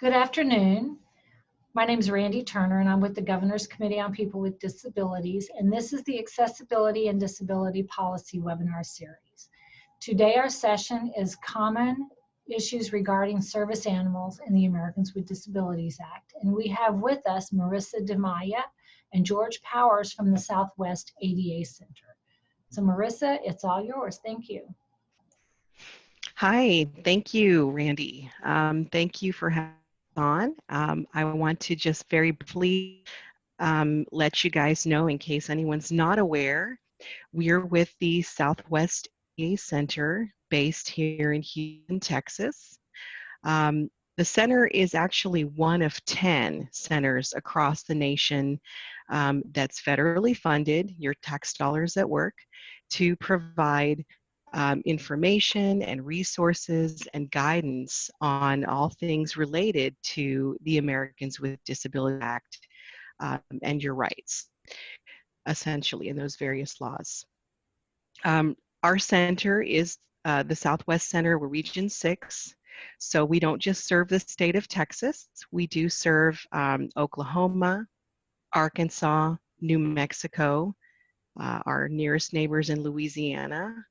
Good afternoon. My name is Randy Turner, and I'm with the Governor's Committee on People with Disabilities, and this is the Accessibility and Disability Policy webinar series. Today, our session is Common Issues Regarding Service Animals in the Americans with Disabilities Act, and we have with us Marisa Demaya and George Powers from the Southewst ADA Center. So Marisa, it's all yours. Thank you. Hi, thank you, Randy. Thank you for having me on. I want to just very briefly let you guys know, in case anyone's not aware, we're with the Southewst ADA Center based here in Houston, Texas. The center is actually one of 10 centers across the nation that's federally funded, your tax dollars at work, to provide information and resources and guidance on all things related to the Americans with Disabilities Act and your rights, essentially, in those various laws. Our center is the Southewst Center. We're Region 6. So we don't just serve the state of Texas. We do serve Oklahoma, Arkansas, New Mexico, our nearest neighbors in Louisiana.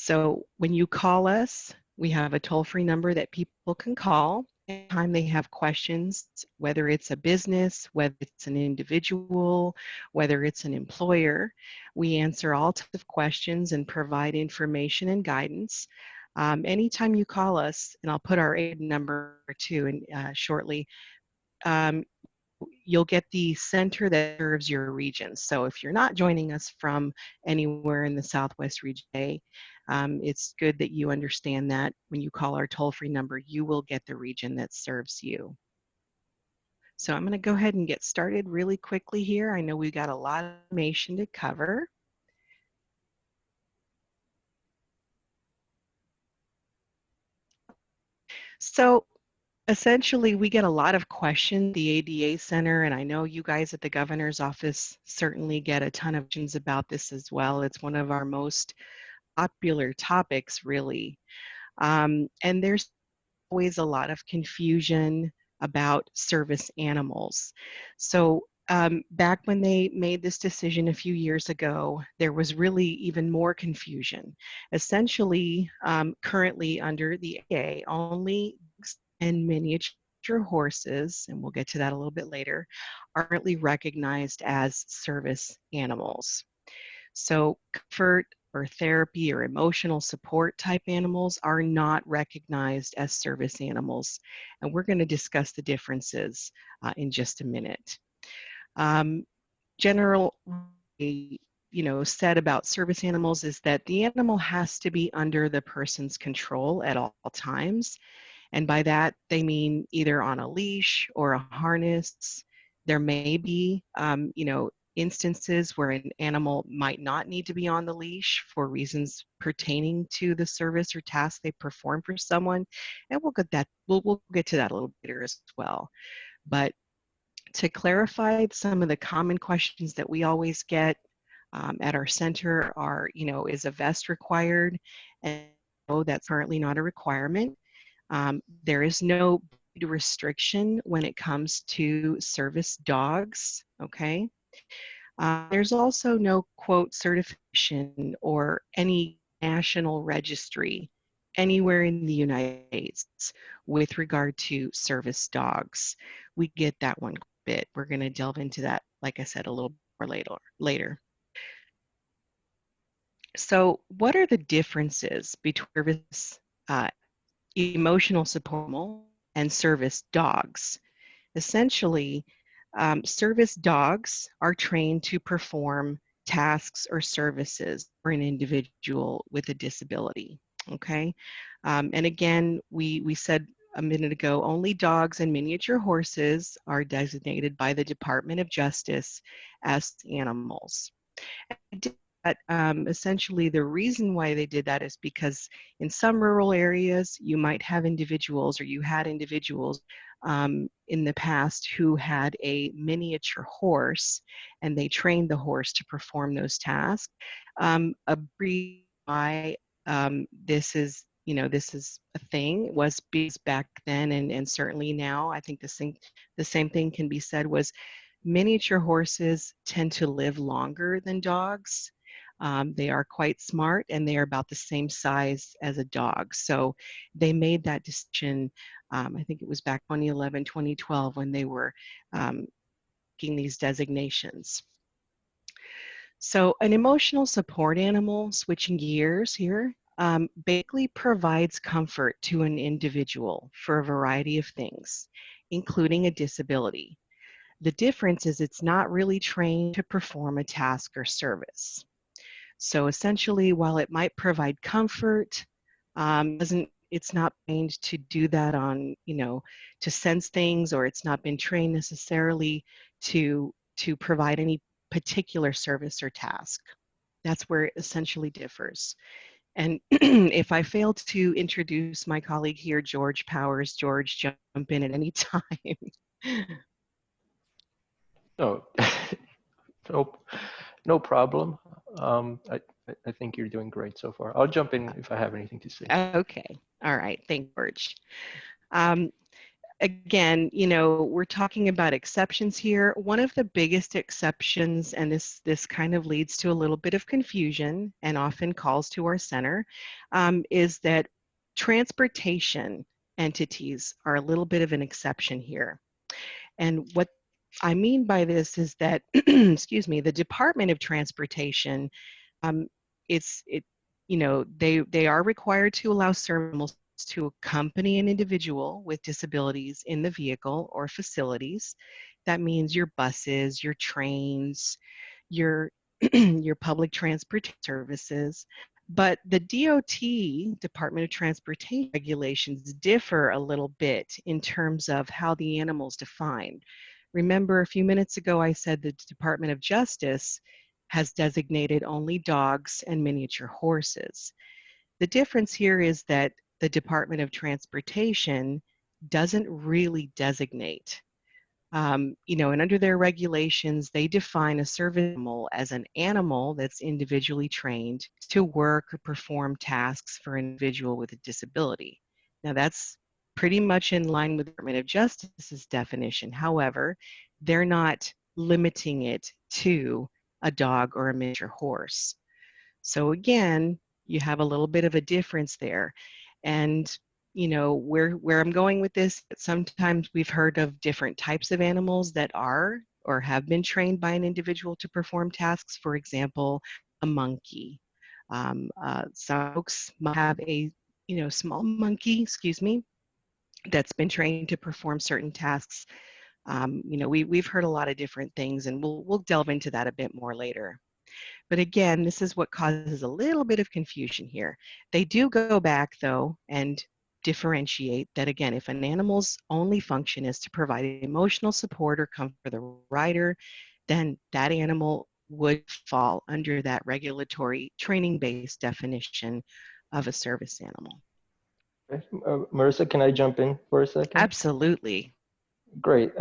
So when you call us, we have a toll-free number that people can call anytime they have questions, whether it's a business, whether it's an individual, whether it's an employer. We answer all types of questions and provide information and guidance. Anytime you call us, and I'll put our aid number too shortly, you'll get the center that serves your region. So if you're not joining us from anywhere in the Southwest region, it's good that you understand that when you call our toll-free number, you will get the region that serves you. So I'm going to go ahead and get started really quickly here. I know we've got a lot of information to cover. So essentially, we get a lot of questions at the ADA Center, and I know you guys at the Governor's Office certainly get a ton of questions about this as well. It's one of our most popular topics, really. And there's always a lot of confusion about service animals. So back when they made this decision a few years ago, there was really even more confusion. Essentially, currently under the ADA, only and miniature horses, and we'll get to that a little bit later, are currently recognized as service animals. So comfort or therapy or emotional support type animals are not recognized as service animals. And we're going to discuss the differences in just a minute. General, said about service animals is that the animal has to be under the person's control at all times. And by that, they mean either on a leash or a harness. There may be, instances where an animal might not need to be on the leash for reasons pertaining to the service or task they perform for someone. And we'll get to that a little later as well. But to clarify some of the common questions that we always get at our center are, is a vest required? And no, that's currently not a requirement. There is no restriction when it comes to service dogs, okay? There's also no, quote, certification or any national registry anywhere in the United States with regard to service dogs. We get that one bit. We're going to delve into that, like I said, a little more later. So what are the differences between service emotional support and service dogs? Essentially, service dogs are trained to perform tasks or services for an individual with a disability, okay? And again, we said a minute ago, only dogs and miniature horses are designated by the Department of Justice as animals. Essentially, the reason why they did that is because in some rural areas, you might have individuals, or you had individuals in the past who had a miniature horse, and they trained the horse to perform those tasks. A breed by this is, you know, this is a thing, was because back then and certainly now, I think the same thing can be said, was miniature horses tend to live longer than dogs. They are quite smart and they are about the same size as a dog. So they made that decision, I think it was back 2011, 2012, when they were making these designations. So an emotional support animal, switching gears here, basically provides comfort to an individual for a variety of things, including a disability. The difference is it's not really trained to perform a task or service. So essentially, while it might provide comfort, it's not trained to do that on, you know, to sense things, or it's not been trained necessarily to provide any particular service or task. That's where it essentially differs. And if I fail to introduce my colleague here, George Powers, George, jump in at any time. No, no, no problem. I think you're doing great so far. I'll jump in if I have anything to say. Okay, all right, thanks, George. Again, you know, we're talking about exceptions here. One of the biggest exceptions, and this kind of leads to a little bit of confusion and often calls to our center, is that transportation entities are a little bit of an exception here. And what I mean by this is that, excuse me, the Department of Transportation, um, you know, they are required to allow animals to accompany an individual with disabilities in the vehicle or facilities. That means your buses, your trains, your your public transport services. But the DOT, Department of Transportation regulations differ a little bit in terms of how the animal's defined. Remember, a few minutes ago, I said the Department of Justice has designated only dogs and miniature horses. The difference here is that the Department of Transportation doesn't really designate. You know, and under their regulations, they define a service animal as an animal that's individually trained to work or perform tasks for an individual with a disability. Now, that's pretty much in line with the Department of Justice's definition. However, they're not limiting it to a dog or a miniature horse. So again, you have a little bit of a difference there. And you know, where I'm going with this, sometimes we've heard of different types of animals that are or have been trained by an individual to perform tasks. For example, a monkey. Some folks might have a, you know, small monkey, excuse me, that's been trained to perform certain tasks. You know, we've heard a lot of different things, and we'll delve into that a bit more later. But again, this is what causes a little bit of confusion here. They do go back, though, and differentiate that, again, if an animal's only function is to provide emotional support or comfort for the rider, then that animal would fall under that regulatory training-based definition of a service animal. Okay. Marisa, can I jump in for a second? Absolutely. Great.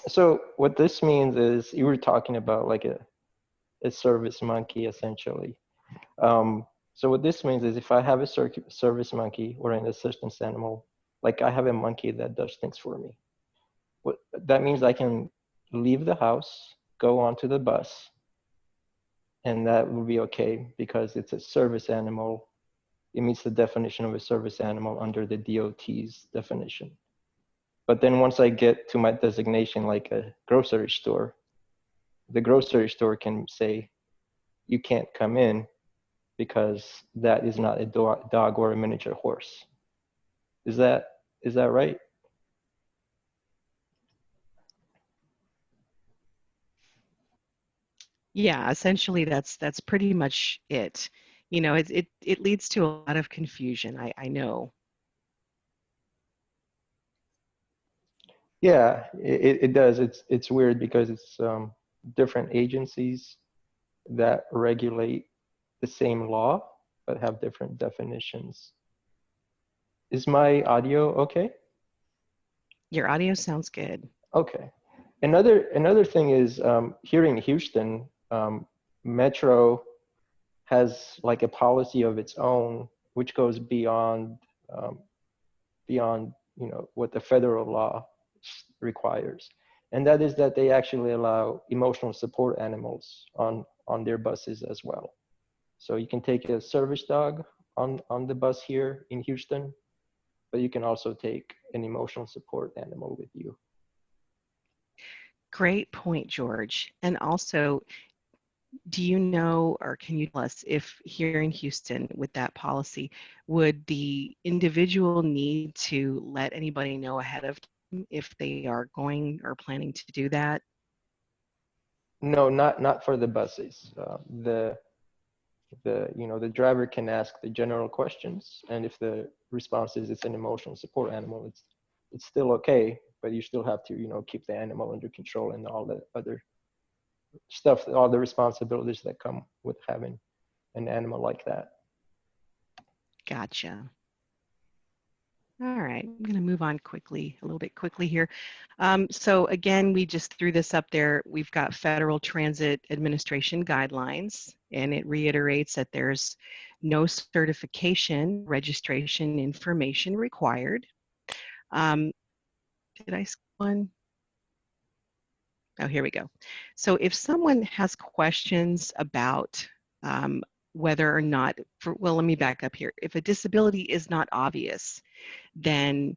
So what this means is you were talking about like a service monkey, essentially. So what this means is if I have a service monkey or an assistance animal, like I have a monkey that does things for me. What that means, I can leave the house, go onto the bus, and that will be okay because it's a service animal. It meets the definition of a service animal under the DOT's definition. But then once I get to my designation, like a grocery store, the grocery store can say, you can't come in because that is not a dog or a miniature horse. Is that right? Yeah, essentially that's pretty much it. You know, it leads to a lot of confusion, I know. Yeah, it does. It's weird because it's different agencies that regulate the same law but have different definitions. Is my audio okay? Your audio sounds good. Okay. Another thing is here in Houston, Metro has like a policy of its own, which goes beyond um, beyond what the federal law requires, and that is that they actually allow emotional support animals on their buses as well. So you can take a service dog on the bus here in Houston, but you can also take an emotional support animal with you. Great point, George. And also, do you know, or can you tell us if here in Houston with that policy, would the individual need to let anybody know ahead of time if they are going or planning to do that? No, not for the buses. The driver can ask the general questions, and if the response is it's an emotional support animal, it's still okay, but you still have to keep the animal under control and all the other stuff, all the responsibilities that come with having an animal like that. Gotcha. All right, I'm going to move on quickly, a little bit quickly here. So again, we just threw this up there. We've got Federal Transit Administration guidelines, and it reiterates that there's no certification, registration information required. Did I skip one? Oh, here we go. So if someone has questions about whether or not, well, let me back up here. If a disability is not obvious, then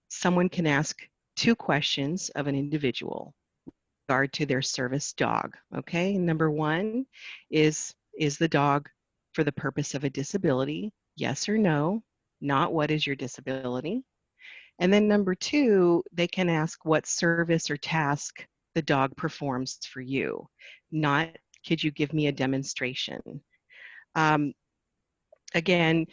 someone can ask 2 questions of an individual with regard to their service dog. Okay, number 1 is the dog for the purpose of a disability? Yes or no? Not what is your disability? And then number 2, they can ask what service or task the dog performs for you. Not, could you give me a demonstration? Again,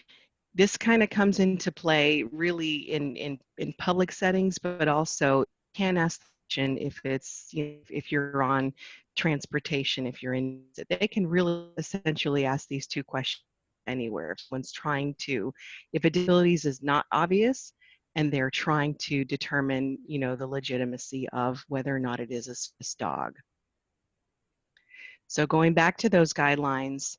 this kind of comes into play really in public settings, but also can ask the question if it's, if you're on transportation, if you're in, they can really essentially ask these 2 questions anywhere. If someone's trying to, if a disability is not obvious and they're trying to determine, the legitimacy of whether or not it is a service dog. So going back to those guidelines,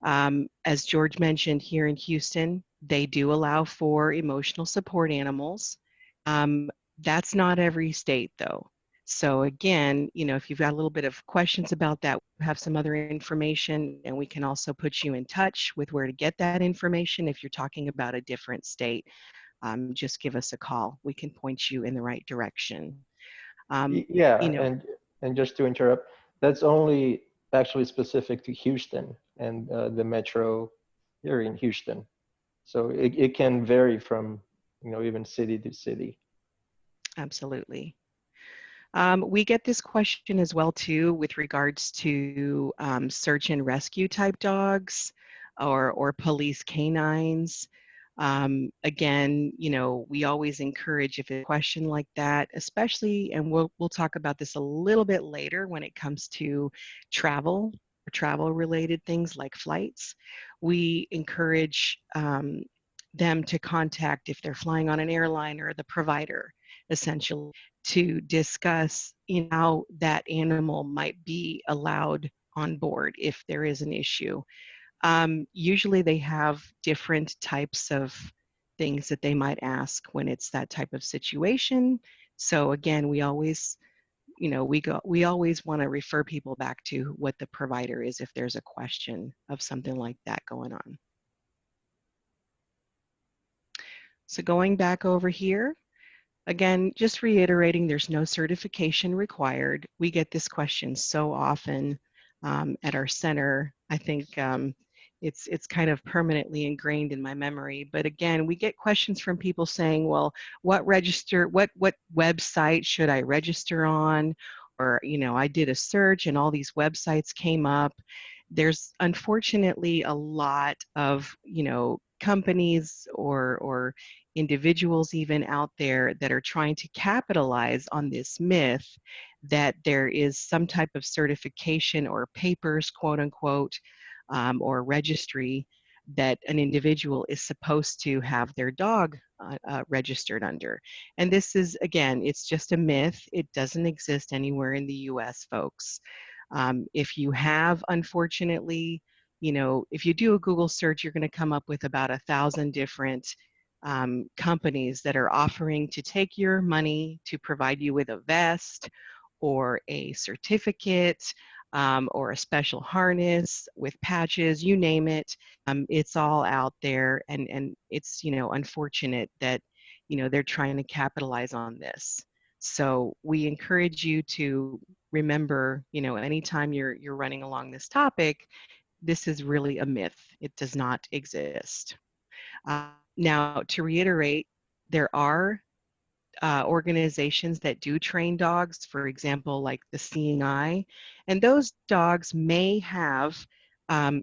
as George mentioned, here in Houston, they do allow for emotional support animals. That's not every state though. So again, if you've got a little bit of questions about that, we have some other information, and we can also put you in touch with where to get that information. If you're talking about a different state, just give us a call. We can point you in the right direction. Yeah, and just to interrupt, that's only actually specific to Houston and the metro here in Houston. So it can vary from, even city to city. Absolutely. We get this question as well too with regards to search and rescue type dogs or police canines. Again, we always encourage, if a question like that, especially, and we'll talk about this a little bit later when it comes to travel or travel related things like flights, we encourage them to contact, if they're flying on an airline, or the provider, essentially, to discuss how that animal might be allowed on board if there is an issue. Usually they have different types of things that they might ask when it's that type of situation. So again, we always, we always want to refer people back to what the provider is if there's a question of something like that going on. So going back over here, again, just reiterating, there's no certification required. We get this question so often at our center. I think it's kind of permanently ingrained in my memory. But again, we get questions from people saying, well, what website should I register on? Or, I did a search and all these websites came up. There's unfortunately a lot of, companies or individuals even out there that are trying to capitalize on this myth that there is some type of certification or papers, quote unquote, or registry that an individual is supposed to have their dog registered under. And this is, again, it's just a myth. It doesn't exist anywhere in the US, folks. If you have, unfortunately, if you do a Google search, you're going to come up with about 1,000 different companies that are offering to take your money to provide you with a vest or a certificate or a special harness with patches, you name it. It's all out there, and it's unfortunate that they're trying to capitalize on this. So we encourage you to remember, anytime you're running along this topic, this is really a myth. It does not exist. Now, to reiterate, there are organizations that do train dogs, for example, like the Seeing Eye, and those dogs may have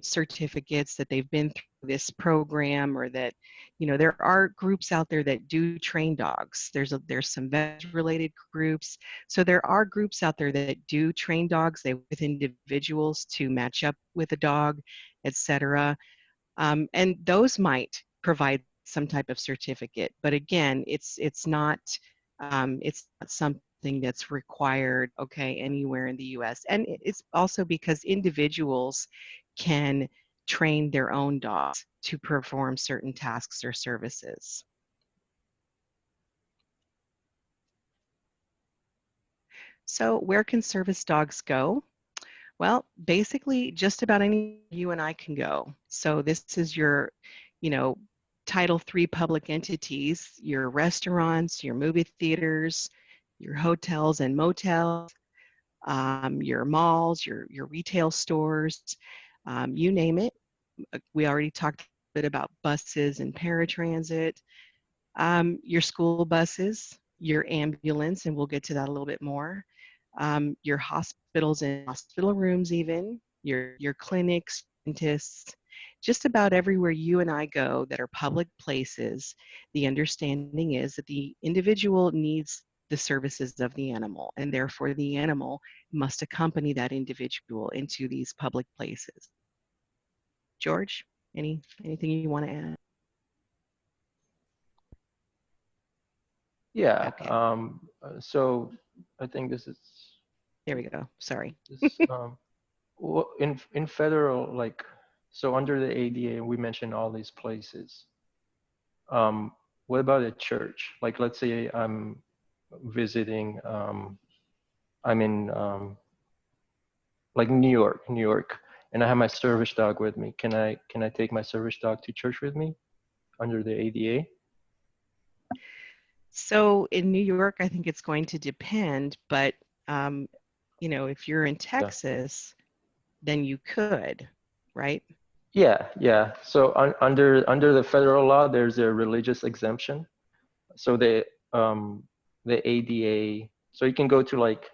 certificates that they've been through this program, or that, there are groups out there that do train dogs. There's some vet-related groups. So there are groups out there that do train dogs. They with individuals to match up with a dog, etc. And those might provide some type of certificate, but again, it's not something that's required, okay, anywhere in the U.S. And it's also because individuals can train their own dogs to perform certain tasks or services. So where can service dogs go? Well, basically just about any you and I can go. So this is your, Title III public entities, your restaurants, your movie theaters, your hotels and motels, your malls, your retail stores, you name it. We already talked a bit about buses and paratransit, your school buses, your ambulance, and we'll get to that a little bit more, your hospitals and hospital rooms even, your clinics, dentists, just about everywhere you and I go that are public places. The understanding is that the individual needs the services of the animal, and therefore the animal must accompany that individual into these public places. George, anything you want to add? Yeah. Okay. So I think this is. There we go. Sorry. This, well, in federal, like, so under the ADA, we mentioned all these places. What about a church? Like, let's say I'm visiting, I'm in like New York, and I have my service dog with me. Can I take my service dog to church with me under the ADA? So in New York, I think it's going to depend, but if you're in Texas, then you could, right? Yeah. So under the federal law, there's a religious exemption. So the ADA, so you can go to, like,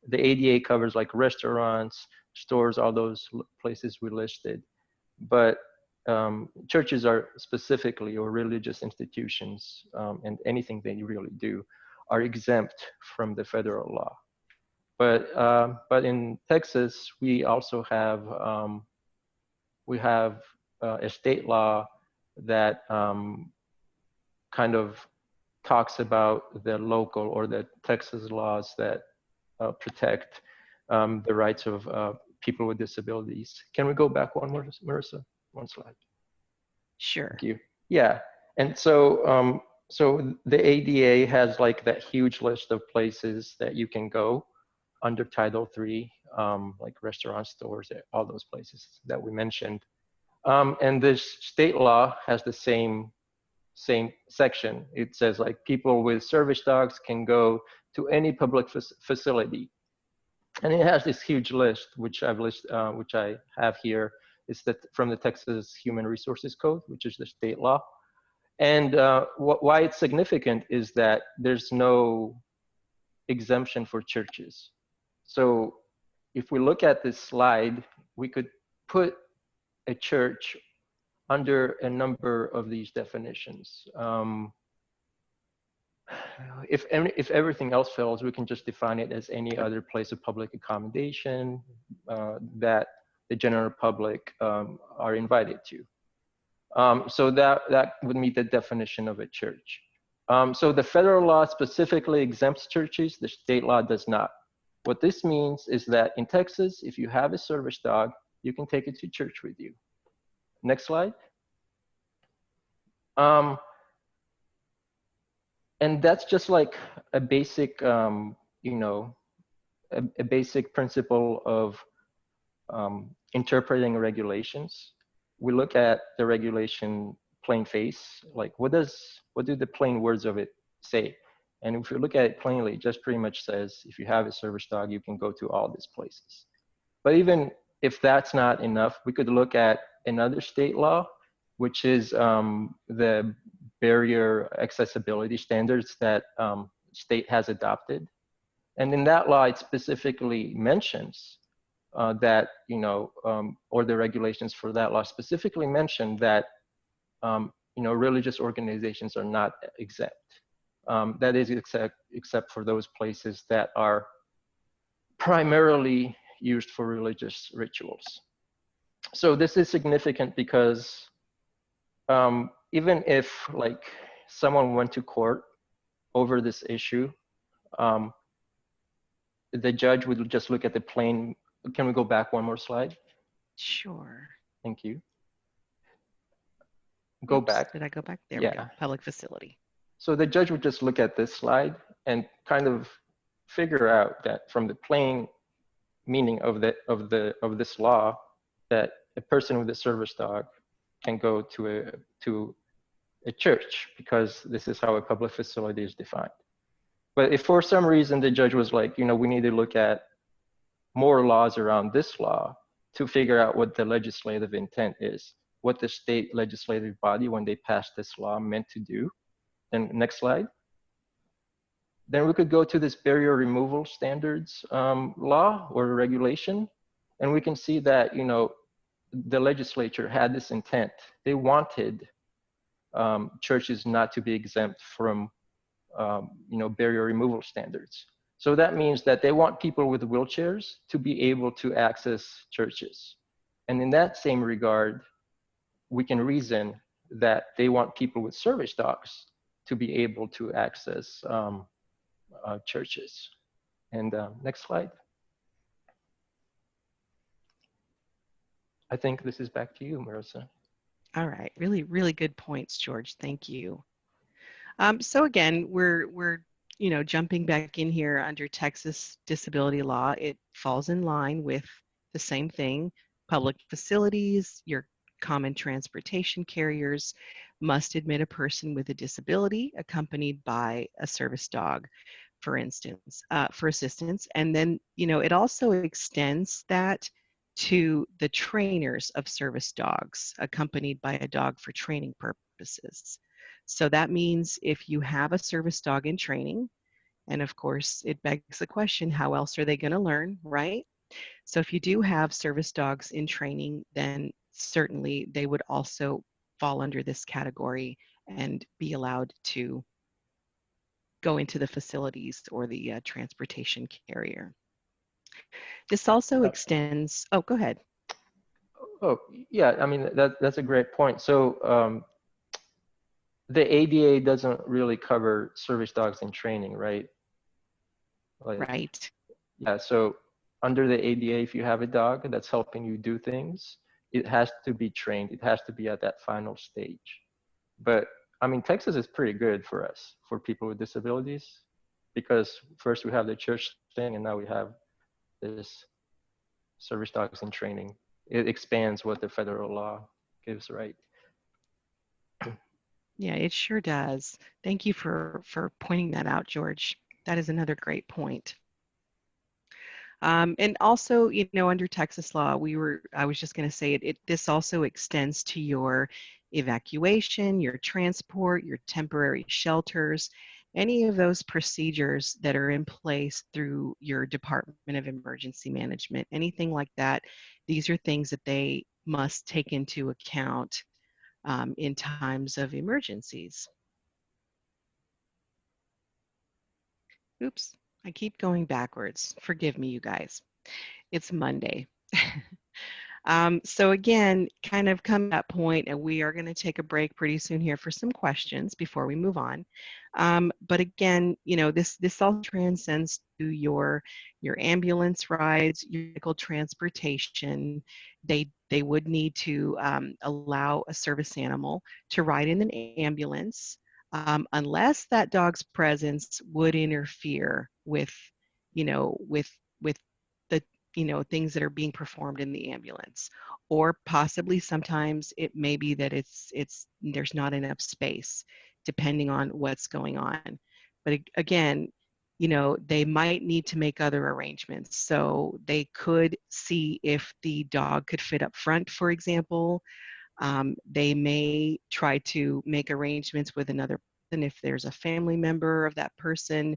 the ADA covers like restaurants, stores, all those places we listed. But churches are specifically, or religious institutions, and anything they really do, are exempt from the federal law. But in Texas, we also have a state law that kind of talks about the local, or the Texas laws that protect the rights of people with disabilities. Can we go back one more, Marisa? One slide. Sure. Thank you. Yeah, and so so the ADA has like that huge list of places that you can go under Title III, like restaurants, stores, all those places that we mentioned. And this state law has the same section. It says, like, people with service dogs can go to any public facility, and it has this huge list, which I have here. It's from the Texas Human Resources Code, which is the state law. And why it's significant is that there's no exemption for churches. So if we look at this slide, we could put a church under a number of these definitions. If everything else fails, we can just define it as any other place of public accommodation that the general public are invited to. So that would meet the definition of a church. So the federal law specifically exempts churches, the state law does not. What this means is that in Texas, if you have a service dog, you can take it to church with you. Next slide. Um, and that's just like a basic, you know, a basic principle of interpreting regulations. We look at the regulation plain face, like what do the plain words of it say? And if you look at it plainly, it just pretty much says, if you have a service dog, you can go to all these places. But even if that's not enough, we could look at another state law, which is the barrier accessibility standards that state has adopted. And in that law, it specifically mentions that, you know, or the regulations for that law specifically mention that, you know, religious organizations are not exempt. That is except for those places that are primarily used for religious rituals. So this is significant because even if like someone went to court over this issue, um, the judge would just look at the plain. Can we go back one more slide? Sure. Thank you. Go Oops, back. did I go back? There Yeah. we go. Public facility. So the judge would just look at this slide and kind of figure out that from the plain meaning of this law, that a person with a service dog can go to a church because this is how a public facility is defined. But if for some reason the judge was like, you know, we need to look at more laws around this law to figure out what the legislative intent is, what the state legislative body, when they passed this law, meant to do. Then next slide. Then we could go to this barrier removal standards law or regulation, and we can see that, you know, the legislature had this intent. They wanted churches not to be exempt from, you know, barrier removal standards. So that means that they want people with wheelchairs to be able to access churches. And in that same regard, we can reason that they want people with service dogs to be able to access churches. And next slide. I think this is back to you, Marisa. All right, really, really good points, George. Thank you. So again, we're you know, jumping back in here under Texas disability law. It falls in line with the same thing. Public facilities, your common transportation carriers must admit a person with a disability accompanied by a service dog, for instance, for assistance. And then, you know, it also extends that to the trainers of service dogs accompanied by a dog for training purposes. So that means if you have a service dog in training, and of course, it begs the question, how else are they going to learn, right? So if you do have service dogs in training, then certainly they would also fall under this category and be allowed to go into the facilities or the transportation carrier. This also extends, oh, go ahead. Oh, yeah, I mean, that's a great point. So the ADA doesn't really cover service dogs in training, right? Like, Right. yeah, so under the ADA, if you have a dog that's helping you do things, it has to be trained. It has to be at that final stage. But I mean, Texas is pretty good for us, for people with disabilities, because first we have the church thing, and now we have this service dogs in training. It expands what the federal law gives, right? Yeah, it sure does. Thank you for pointing that out, George. That is another great point. And also, you know, under Texas law, I was just going to say this also extends to your evacuation, your transport, your temporary shelters, any of those procedures that are in place through your Department of Emergency Management, anything like that. These are things that they must take into account in times of emergencies. Oops, I keep going backwards. Forgive me, you guys. It's Monday. So again, kind of come to that point, and we are going to take a break pretty soon here for some questions before we move on. But again, this all transcends to your ambulance rides, your medical transportation. They would need to allow a service animal to ride in an ambulance, unless that dog's presence would interfere with, with the things that are being performed in the ambulance, or possibly sometimes it may be that it's there's not enough space depending on what's going on. But again, they might need to make other arrangements. So they could see if the dog could fit up front, for example. They may try to make arrangements with another person if there's a family member of that person,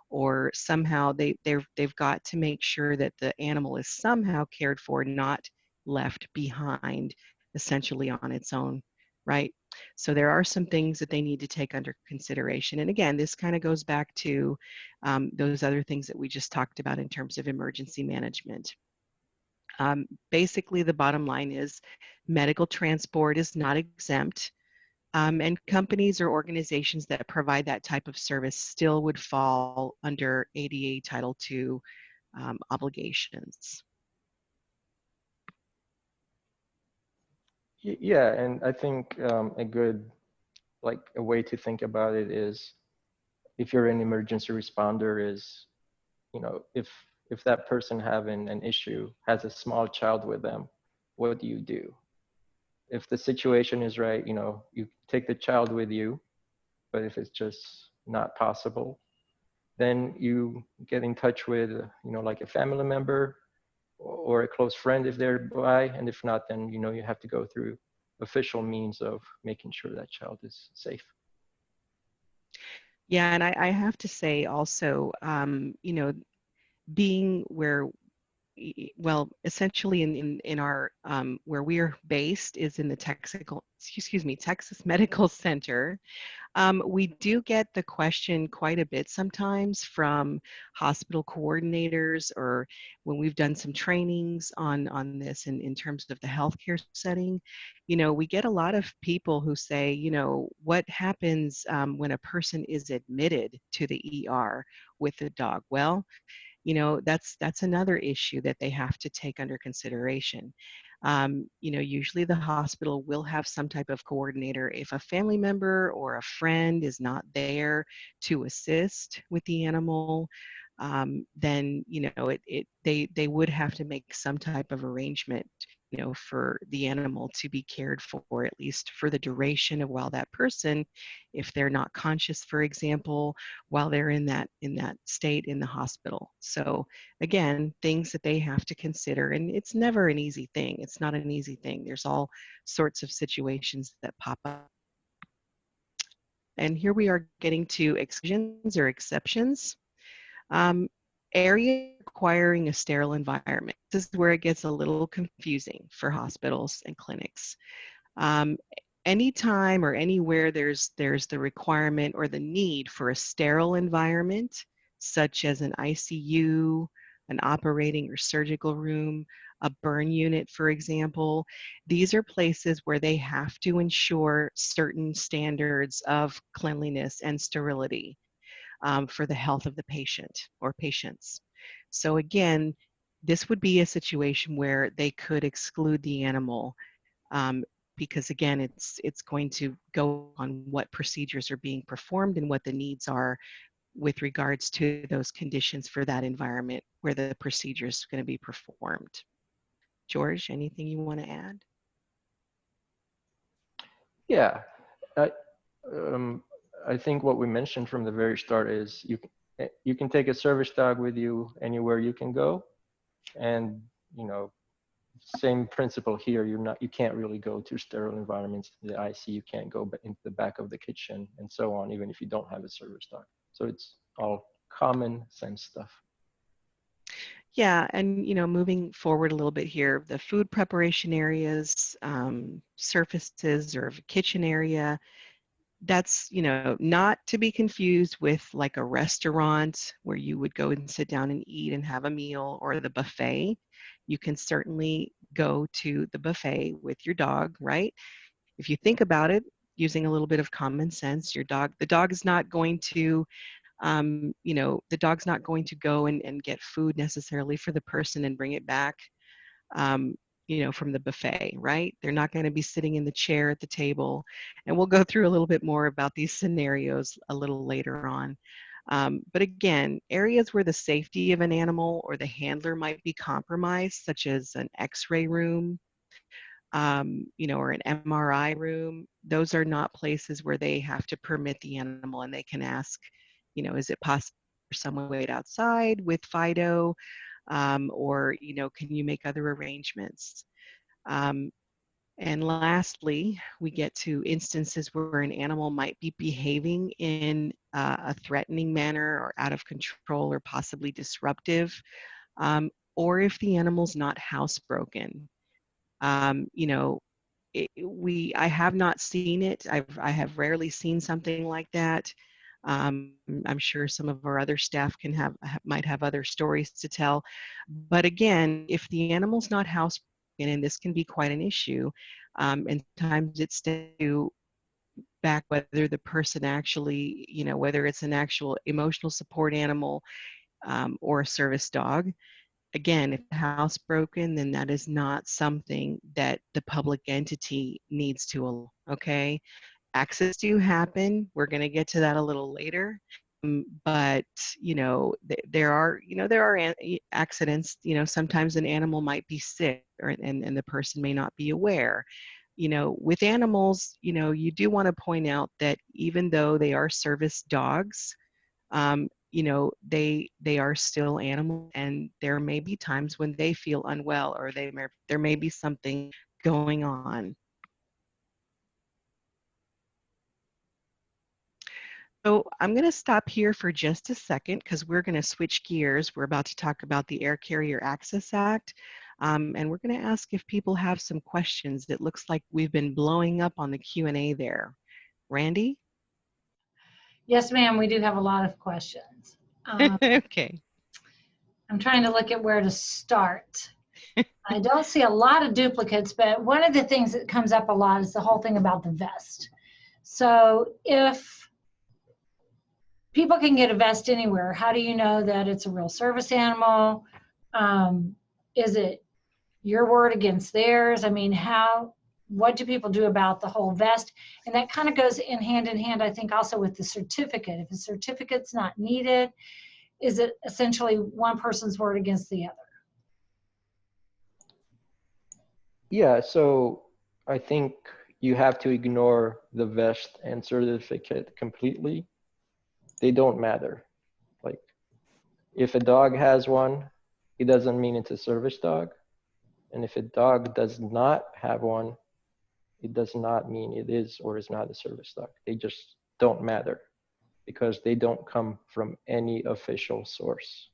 or somehow they've got to make sure that the animal is somehow cared for, not left behind, essentially on its own, right? So there are some things that they need to take under consideration. And again, this kind of goes back to those other things that we just talked about in terms of emergency management. Basically, the bottom line is medical transport is not exempt, and companies or organizations that provide that type of service still would fall under ADA Title II obligations. Yeah, and I think a good, like a way to think about it is, if you're an emergency responder, is, if that person having an issue has a small child with them, what do you do? If the situation is right, you take the child with you, but if it's just not possible, then you get in touch with, like a family member or a close friend if they're by, and if not, then, you have to go through official means of making sure that child is safe. Yeah, and I have to say also, being where, well, essentially in our where we are based is in the Texas Medical Center. We do get the question quite a bit sometimes from hospital coordinators, or when we've done some trainings on this in terms of the healthcare setting. We get a lot of people who say, what happens when a person is admitted to the ER with a dog? Well, that's another issue that they have to take under consideration. Usually the hospital will have some type of coordinator. If a family member or a friend is not there to assist with the animal, then they would have to make some type of arrangement, for the animal to be cared for, at least for the duration of while that person, if they're not conscious, for example, while they're in that state in the hospital. So again, things that they have to consider, and it's never an easy thing. It's not an easy thing. There's all sorts of situations that pop up. And here we are getting to exclusions or exceptions. Um, Area requiring a sterile environment. This is where it gets a little confusing for hospitals and clinics. Um, Anytime or anywhere there's the requirement or the need for a sterile environment, such as an ICU, an operating or surgical room, a burn unit, for example, these are places where they have to ensure certain standards of cleanliness and sterility for the health of the patient or patients. So again, this would be a situation where they could exclude the animal, because again, it's going to go on what procedures are being performed and what the needs are with regards to those conditions for that environment where the procedure is going to be performed. George, anything you want to add? Yeah, I, I think what we mentioned from the very start is you can take a service dog with you anywhere you can go, and same principle here. You can't really go to sterile environments. The ICU can't go into the back of the kitchen and so on, even if you don't have a service dog. So it's all common sense stuff. Yeah, and moving forward a little bit here, the food preparation areas, surfaces or kitchen area, that's not to be confused with like a restaurant where you would go and sit down and eat and have a meal, or the buffet. You can certainly go to the buffet with your dog, right? If you think about it, using a little bit of common sense, the dog is not going to, the dog's not going to go and get food necessarily for the person and bring it back, um, from the buffet, right? They're not going to be sitting in the chair at the table. And we'll go through a little bit more about these scenarios a little later on. But again, areas where the safety of an animal or the handler might be compromised, such as an X-ray room, or an MRI room, those are not places where they have to permit the animal, and they can ask, is it possible for someone to wait outside with Fido, or, can you make other arrangements? And lastly, we get to instances where an animal might be behaving in a threatening manner or out of control or possibly disruptive, or if the animal's not housebroken. I have not seen it. I have rarely seen something like that. I'm sure some of our other staff might have other stories to tell. But again, if the animal's not housebroken, and this can be quite an issue, and sometimes it's to back whether the person actually, whether it's an actual emotional support animal, or a service dog. Again, if the house broken, then that is not something that the public entity needs to allow, okay? Accidents do happen. We're going to get to that a little later. But, there are accidents. Sometimes an animal might be sick, and the person may not be aware. With animals, you do want to point out that even though they are service dogs, they are still animals, and there may be times when they feel unwell, or there may be something going on. So I'm going to stop here for just a second because we're going to switch gears. We're about to talk about the Air Carrier Access Act, and we're going to ask if people have some questions. It looks like we've been blowing up on the Q&A there. Randy? Yes, ma'am, we do have a lot of questions. Okay. I'm trying to look at where to start. I don't see a lot of duplicates, but one of the things that comes up a lot is the whole thing about the vest. So if people can get a vest anywhere, how do you know that it's a real service animal? Is it your word against theirs? I mean, what do people do about the whole vest? And that kind of goes in hand, I think, also with the certificate. If a certificate's not needed, is it essentially one person's word against the other? Yeah, so I think you have to ignore the vest and certificate completely. They don't matter. Like, if a dog has one, it doesn't mean it's a service dog. And if a dog does not have one, it does not mean it is or is not a service dog. They just don't matter because they don't come from any official source.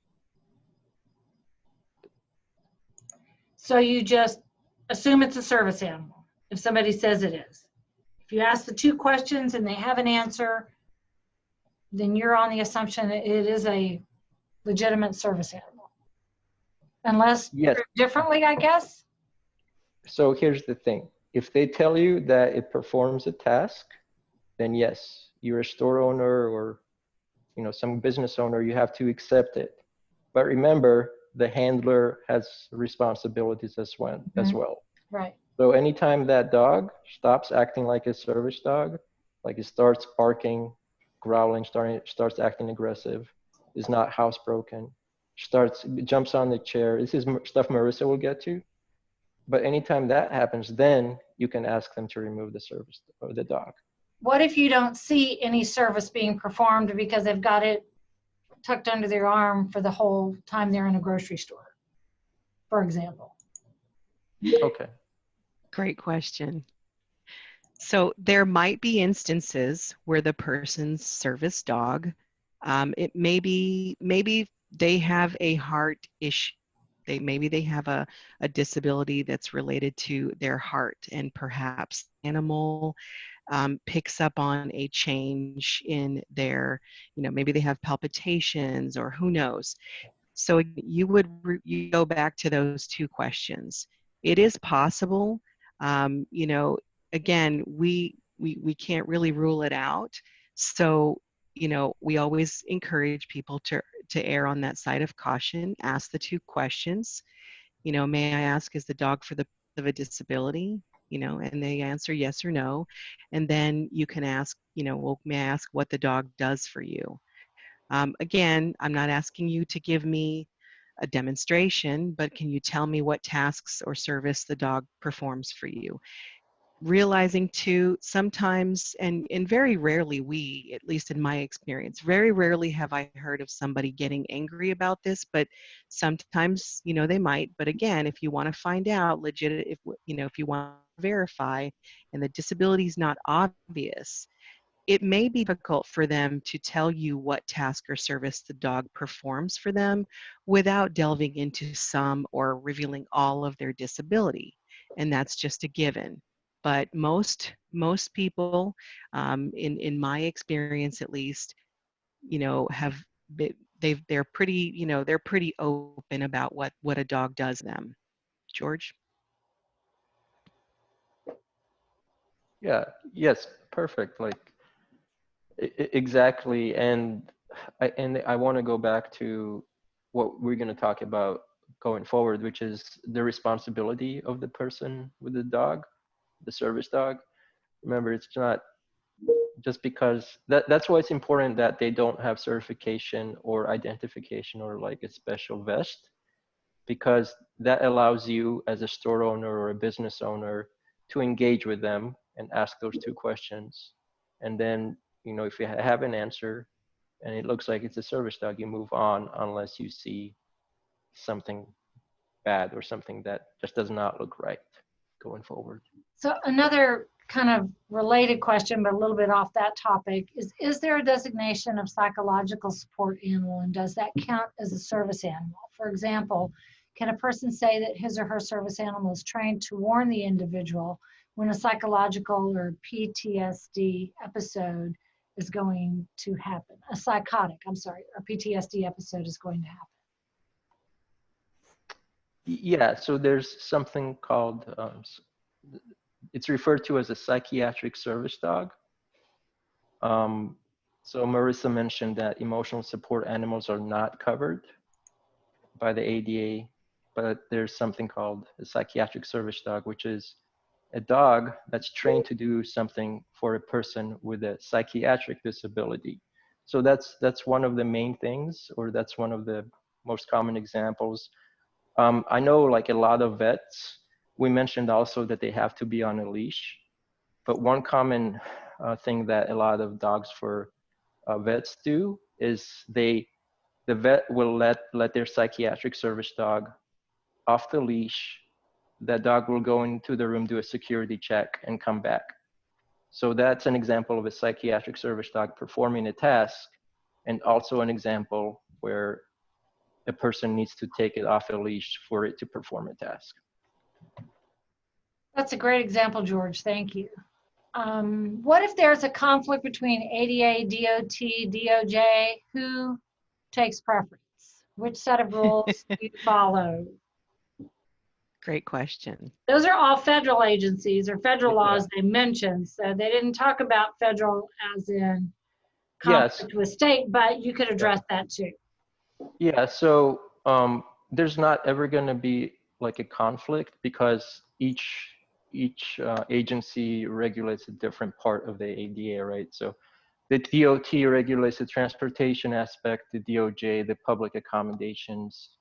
So you just assume it's a service animal if somebody says it is. If you ask the two questions and they have an answer, then you're on the assumption that it is a legitimate service animal. Unless Yes. differently, I guess. So here's the thing. If they tell you that it performs a task, then yes, you're a store owner or some business owner, you have to accept it. But remember, the handler has responsibilities as well. Right. So anytime that dog stops acting like a service dog, like it starts barking, growling, starts acting aggressive, is not housebroken, jumps on the chair. This is stuff Marisa will get to. But anytime that happens, then you can ask them to remove the service or the dog. What if you don't see any service being performed because they've got it tucked under their arm for the whole time they're in a grocery store, for example? Okay. Great question. So there might be instances where the person's service dog, maybe they have a heart issue. Maybe they have a disability that's related to their heart, and perhaps animal picks up on a change in their, maybe they have palpitations, or who knows. So you go back to those two questions. it is possible. You know, again, we can't really rule it out. So, you know, we always encourage people to err on that side of caution. Ask the two questions. You know, may I ask, is the dog for the of a disability? You know, and they answer yes or no. And then you can ask, you know, well, may I ask what the dog does for you? Again, I'm not asking you to give me a demonstration, but can you tell me what tasks or service the dog performs for you? Realizing too, sometimes, and very rarely we, at least in my experience, very rarely have I heard of somebody getting angry about this, but sometimes, you know, they might. But again, if you want to find out legit, if, you know, if you want to verify and the disability is not obvious, it may be difficult for them to tell you what task or service the dog performs for them without delving into some or revealing all of their disability. And that's just a given. But most people, in my experience at least, you know, have they're pretty, you know, they're pretty open about what a dog does to them. George? Yeah, yes, perfect. Like exactly. And I want to go back to what we're going to talk about going forward, which is the responsibility of the person with the dog, the service dog. Remember, it's not just because that's why it's important that they don't have certification or identification or like a special vest, because that allows you as a store owner or a business owner to engage with them and ask those two questions. And then, you know, if you have an answer and it looks like it's a service dog, you move on unless you see something bad or something that just does not look right going forward. So another kind of related question, but a little bit off that topic, is there a designation of psychological support animal, and does that count as a service animal? For example, can a person say that his or her service animal is trained to warn the individual when a psychological or PTSD episode is going to happen? A psychotic, I'm sorry, or PTSD episode is going to happen. Yeah, so there's something called, it's referred to as a psychiatric service dog. So Marisa mentioned that emotional support animals are not covered by the ADA, but there's something called a psychiatric service dog, which is a dog that's trained to do something for a person with a psychiatric disability. So that's one of the main things, or that's one of the most common examples. I know like a lot of vets, we mentioned also that they have to be on a leash, but one common thing that a lot of dogs for vets do is the vet will let their psychiatric service dog off the leash. That dog will go into the room, do a security check, and come back. So that's an example of a psychiatric service dog performing a task, and also an example where a person needs to take it off a leash for it to perform a task. That's a great example, George. Thank you. What if there's a conflict between ADA, DOT, DOJ? Who takes preference? Which set of rules do you follow? Great question. Those are all federal agencies or federal laws they mentioned. So they didn't talk about federal as in conflict with state, but you could address that too. Yeah, so there's not ever going to be like a conflict, because each agency regulates a different part of the ADA, right? So the DOT regulates the transportation aspect, the DOJ, the public accommodations,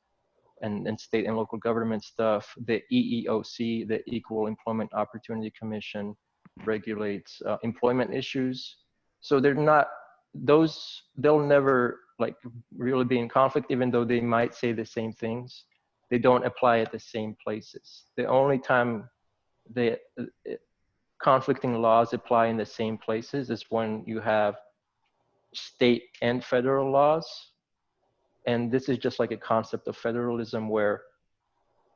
and state and local government stuff. The EEOC, the Equal Employment Opportunity Commission, regulates employment issues. So they're not, they'll never like really be in conflict, even though they might say the same things. They don't apply at the same places. The only time the conflicting laws apply in the same places is when you have state and federal laws. And this is just like a concept of federalism, where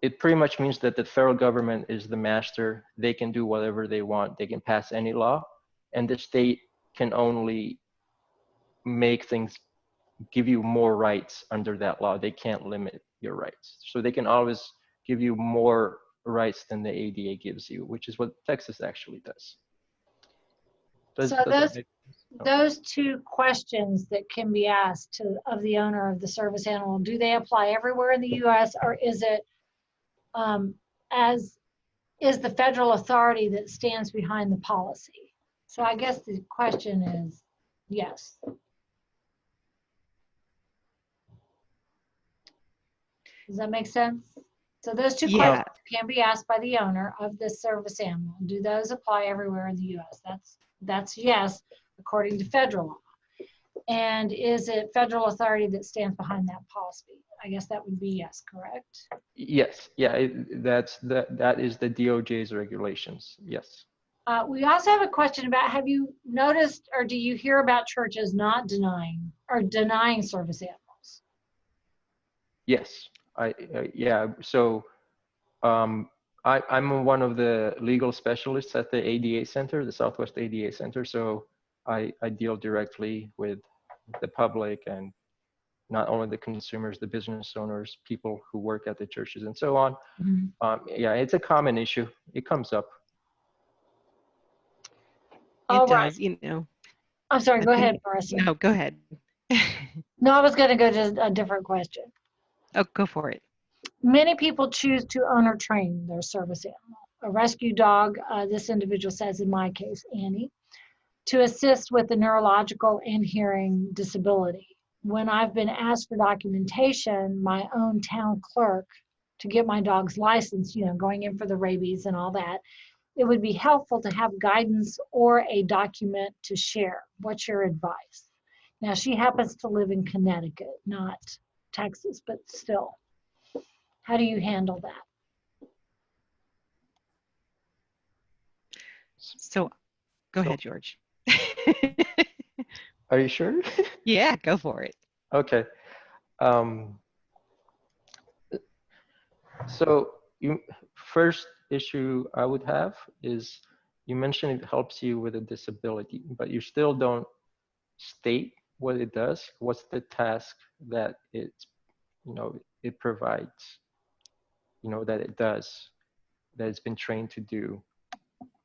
it pretty much means that the federal government is the master. They can do whatever they want. They can pass any law, and the state can only make things, give you more rights under that law. They can't limit your rights. So they can always give you more rights than the ADA gives you, which is what Texas actually does. So those two questions that can be asked of the owner of the service animal, do they apply everywhere in the U.S. or is it is the federal authority that stands behind the policy? So I guess the question is yes. Does that make sense? So those two questions can be asked by the owner of the service animal. Do those apply everywhere in the U.S.? That's yes, according to federal law. And is it federal authority that stands behind that policy? I guess that would be yes, correct? Yes, yeah, that is the DOJ's regulations, yes. We also have a question about, have you noticed or do you hear about churches not denying or denying service animals? Yes, yeah, so I'm one of the legal specialists at the ADA Center, the Southwest ADA Center, so I deal directly with the public and not only the consumers, the business owners, people who work at the churches and so on. Mm-hmm. Yeah, it's a common issue. It comes up. It does, you know. I'm sorry, go ahead, Marisa. No, go ahead. No, I was going to go to a different question. Oh, go for it. Many people choose to own or train their service animal. A rescue dog, this individual says in my case, Annie, to assist with the neurological and hearing disability. When I've been asked for documentation, my own town clerk, to get my dog's license, you know, going in for the rabies and all that, it would be helpful to have guidance or a document to share. What's your advice? Now, she happens to live in Connecticut, not Texas, but still. How do you handle that? So, go ahead, George. Are you sure? Yeah, go for it. Okay. So first issue I would have is you mentioned it helps you with a disability, but you still don't state what it does. What's the task that it provides, that it does, that it's been trained to do,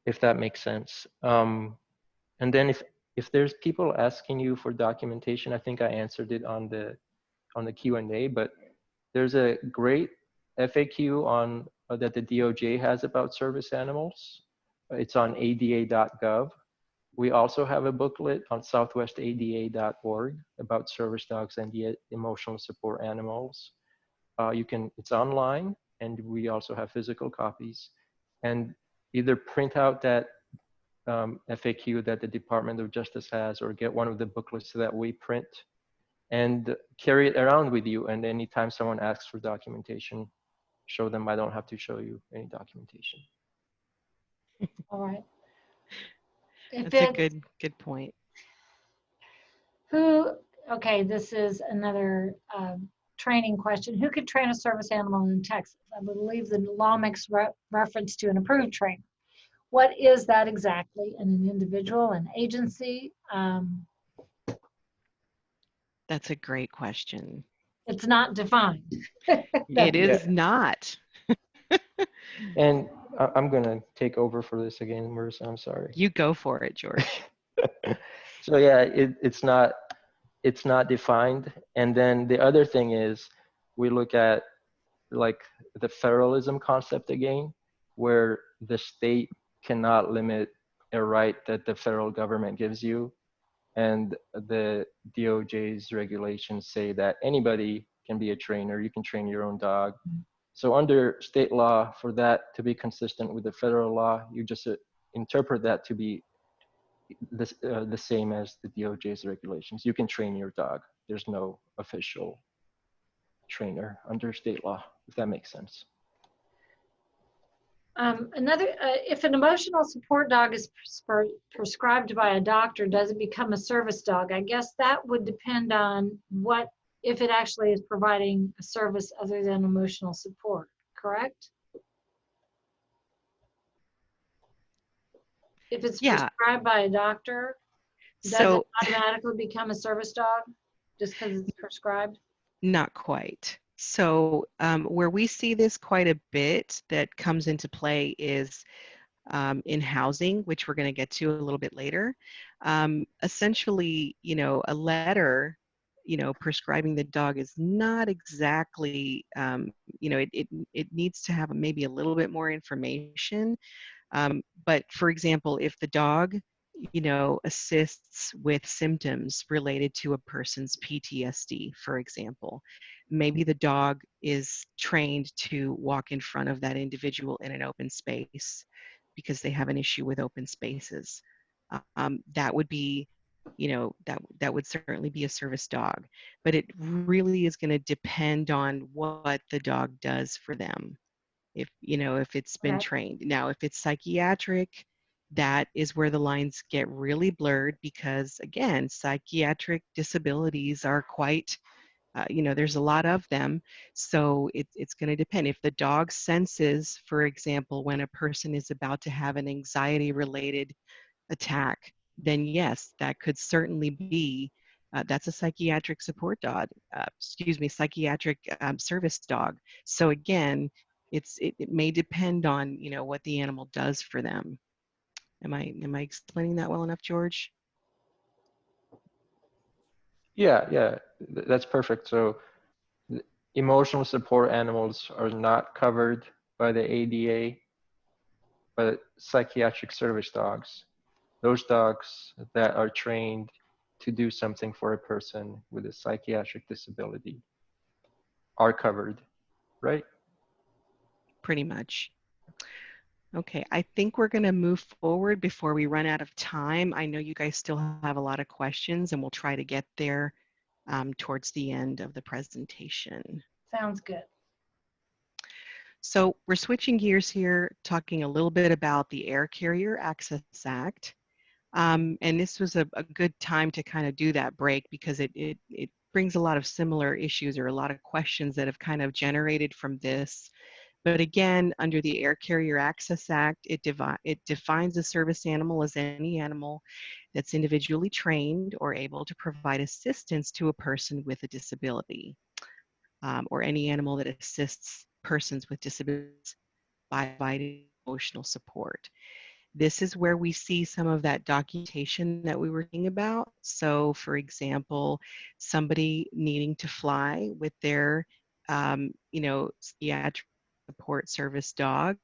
if that makes sense. And then if there's people asking you for documentation, I think I answered it on the Q&A, but there's a great FAQ on that the DOJ has about service animals. It's on ada.gov. We also have a booklet on southwestada.org about service dogs and the emotional support animals. It's online, and we also have physical copies. And either print out that FAQ that the Department of Justice has, or get one of the booklets that we print and carry it around with you. And anytime someone asks for documentation, show them I don't have to show you any documentation. All right. That's a good point. Okay, this is another training question. Who could train a service animal in Texas? I believe the law makes reference to an approved trainer. What is that exactly? An individual, an agency? That's a great question. It's not defined. It is not. And I'm going to take over for this again, Marisa. I'm sorry. You go for it, George. So yeah, it's not defined. And then the other thing is we look at like the federalism concept again, where the state cannot limit a right that the federal government gives you. And the DOJ's regulations say that anybody can be a trainer. You can train your own dog. So under state law, for that to be consistent with the federal law, you just interpret that to be the same as the DOJ's regulations. You can train your dog. There's no official trainer under state law, if that makes sense. If an emotional support dog is prescribed by a doctor, does it become a service dog? I guess that would depend on if it actually is providing a service other than emotional support, correct? If it's prescribed by a doctor, does it automatically become a service dog just because it's prescribed? Not quite. So where we see this quite a bit that comes into play is in housing, which we're going to get to a little bit later. Essentially, you know, a letter, you know, prescribing the dog is not exactly, you know, it needs to have maybe a little bit more information. But for example, if the dog, you know, assists with symptoms related to a person's PTSD, for example, maybe the dog is trained to walk in front of that individual in an open space because they have an issue with open spaces. That would be, you know, that would certainly be a service dog, but it really is going to depend on what the dog does for them. If, you know, if it's been Okay. trained. Now, if it's psychiatric, that is where the lines get really blurred because, again, psychiatric disabilities are quite, you know, there's a lot of them. So it's going to depend. If the dog senses, for example, when a person is about to have an anxiety related attack, then yes, that could certainly be, that's a psychiatric support dog, excuse me, psychiatric service dog. So again, it may depend on, you know, what the animal does for them. Am I explaining that well enough, George? Yeah, yeah, that's perfect. So emotional support animals are not covered by the ADA, but psychiatric service dogs, those dogs that are trained to do something for a person with a psychiatric disability are covered, right? Pretty much. Okay, I think we're going to move forward before we run out of time. I know you guys still have a lot of questions, and we'll try to get there towards the end of the presentation. Sounds good. So we're switching gears here, talking a little bit about the Air Carrier Access Act. And this was a good time to kind of do that break because it brings a lot of similar issues or a lot of questions that have kind of generated from this. But again, under the Air Carrier Access Act, it defines a service animal as any animal that's individually trained or able to provide assistance to a person with a disability, or any animal that assists persons with disabilities by providing emotional support. This is where we see some of that documentation that we were thinking about. So for example, somebody needing to fly with their, you know, psychiatric support service dog.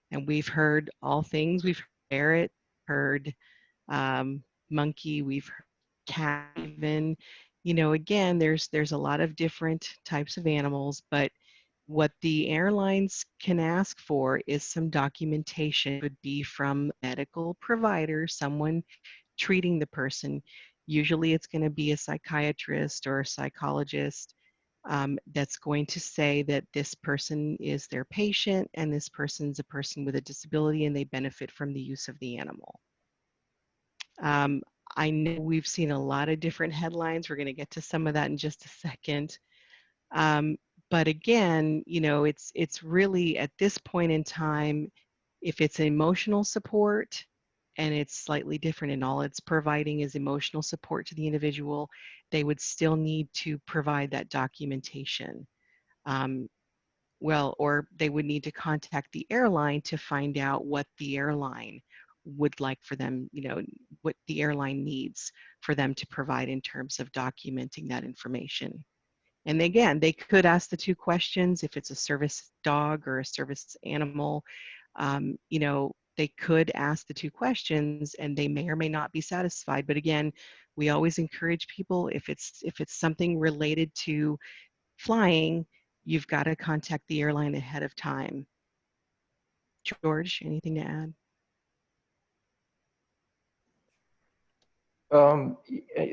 And we've heard all things. We've heard ferret, heard monkey, we've heard cat even. You know, again, there's a lot of different types of animals, but what the airlines can ask for is some documentation. It would be from a medical provider, someone treating the person. Usually it's going to be a psychiatrist or a psychologist that's going to say that this person is their patient and this person's a person with a disability and they benefit from the use of the animal. Um, I know we've seen a lot of different headlines. We're going to get to some of that in just a second. Um, but again, you know, it's really at this point in time, if it's emotional support and it's slightly different and all it's providing is emotional support to the individual, they would still need to provide that documentation. Well, or they would need to contact the airline to find out what the airline would like for them, you know, what the airline needs for them to provide in terms of documenting that information. And again, they could ask the two questions if it's a service dog or a service animal. You know, they could ask the two questions and they may or may not be satisfied. But again, we always encourage people if it's something related to flying, you've got to contact the airline ahead of time. George, anything to add?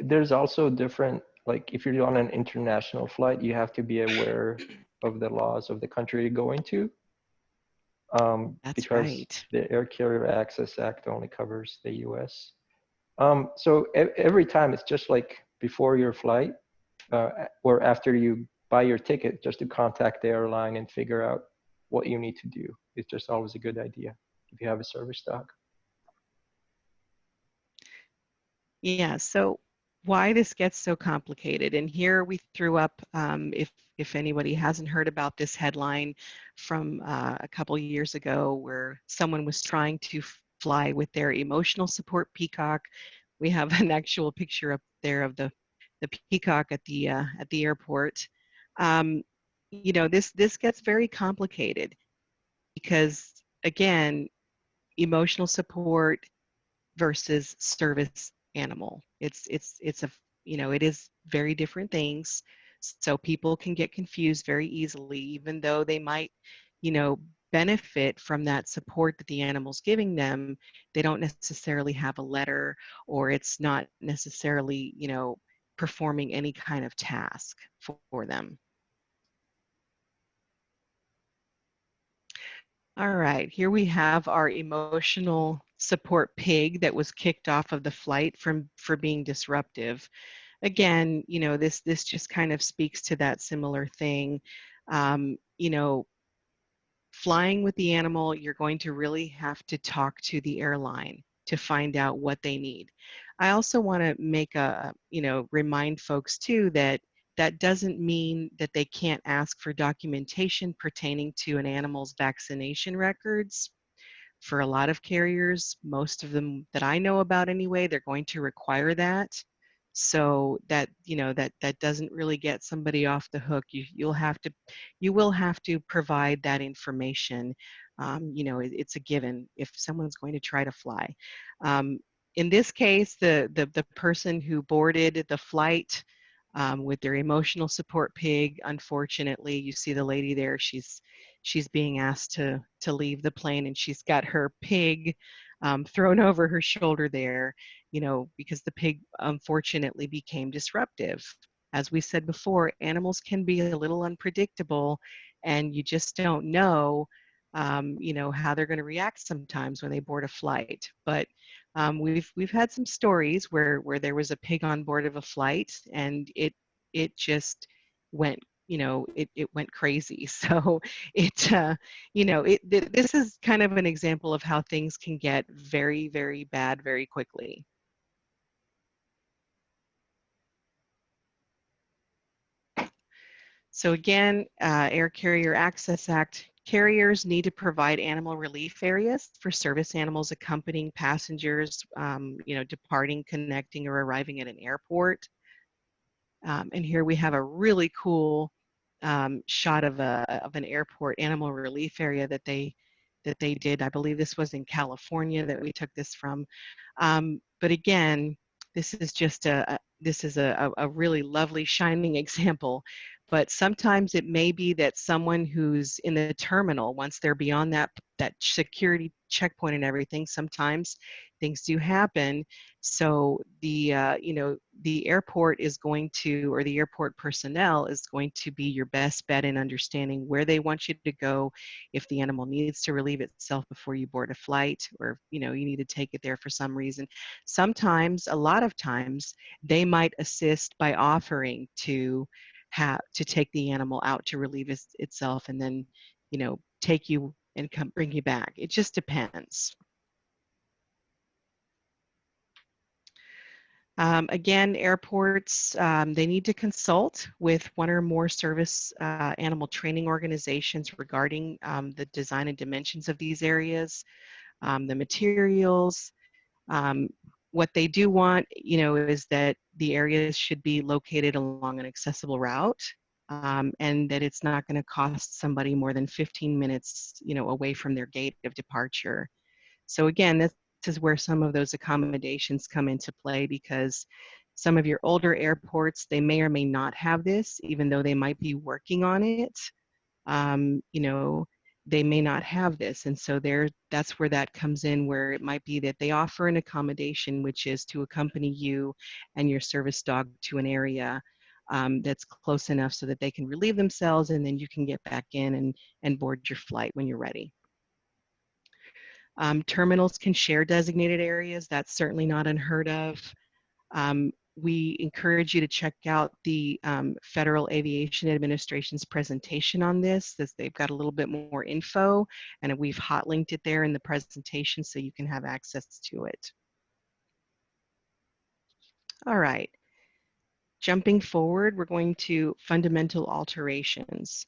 There's also different, like if you're on an international flight, you have to be aware of the laws of the country you're going to, That's because right. the Air Carrier Access Act only covers the US. So every time it's just like before your flight, or after you buy your ticket, just to contact the airline and figure out what you need to do. It's just always a good idea if you have a service dog. Yeah, so why this gets so complicated. And here we threw up, if anybody hasn't heard about this headline from a couple years ago, where someone was trying to fly with their emotional support peacock. We have an actual picture up there of the peacock at the airport. Um, you know, this gets very complicated because, again, emotional support versus service animal. It's a, you know, it is very different things. So people can get confused very easily, even though they might, you know, benefit from that support that the animal's giving them. They don't necessarily have a letter, or it's not necessarily, you know, performing any kind of task for them. All right, here we have our emotional support pig that was kicked off of the flight for being disruptive. Again, you know, this just kind of speaks to that similar thing. You know, flying with the animal, you're going to really have to talk to the airline to find out what they need. I also want to make a, you know, remind folks too that that doesn't mean that they can't ask for documentation pertaining to an animal's vaccination records. For a lot of carriers, most of them that I know about anyway, they're going to require that. So that, you know, that doesn't really get somebody off the hook. You will have to provide that information. You know, it's a given if someone's going to try to fly. In this case, the person who boarded the flight with their emotional support pig, unfortunately, you see the lady there. She's being asked to leave the plane, and she's got her pig thrown over her shoulder there, you know, because the pig unfortunately became disruptive. As we said before, animals can be a little unpredictable, and you just don't know, you know, how they're going to react sometimes when they board a flight. But we've had some stories where there was a pig on board of a flight, and it just went, you know, it went crazy. So it you know, this is kind of an example of how things can get very, very bad very quickly. So again, Air Carrier Access Act, carriers need to provide animal relief areas for service animals accompanying passengers, you know, departing, connecting, or arriving at an airport. And here we have a really cool shot of an airport animal relief area that they did. I believe this was in California that we took this from. But again, this is just a really lovely shining example. But sometimes it may be that someone who's in the terminal, once they're beyond that security checkpoint and everything, sometimes things do happen. So the you know, the airport is going to, or the airport personnel is going to be your best bet in understanding where they want you to go, if the animal needs to relieve itself before you board a flight, or, you know, you need to take it there for some reason. Sometimes, a lot of times, they might assist by offering to take the animal out to relieve itself, and then, you know, take you and bring you back. It just depends. Again, airports, they need to consult with one or more service animal training organizations regarding the design and dimensions of these areas, the materials. What they do want, you know, is that the areas should be located along an accessible route, and that it's not going to cost somebody more than 15 minutes, you know, away from their gate of departure. So again, this is where some of those accommodations come into play, because some of your older airports, they may or may not have this, even though they might be working on it. You know, they may not have this. And so that's where that comes in, where it might be that they offer an accommodation, which is to accompany you and your service dog to an area that's close enough so that they can relieve themselves, and then you can get back in and board your flight when you're ready. Terminals can share designated areas. That's certainly not unheard of. We encourage you to check out the Federal Aviation Administration's presentation on this, as they've got a little bit more info, and we've hot linked it there in the presentation so you can have access to it. All right. jumping forward, we're going to fundamental alterations.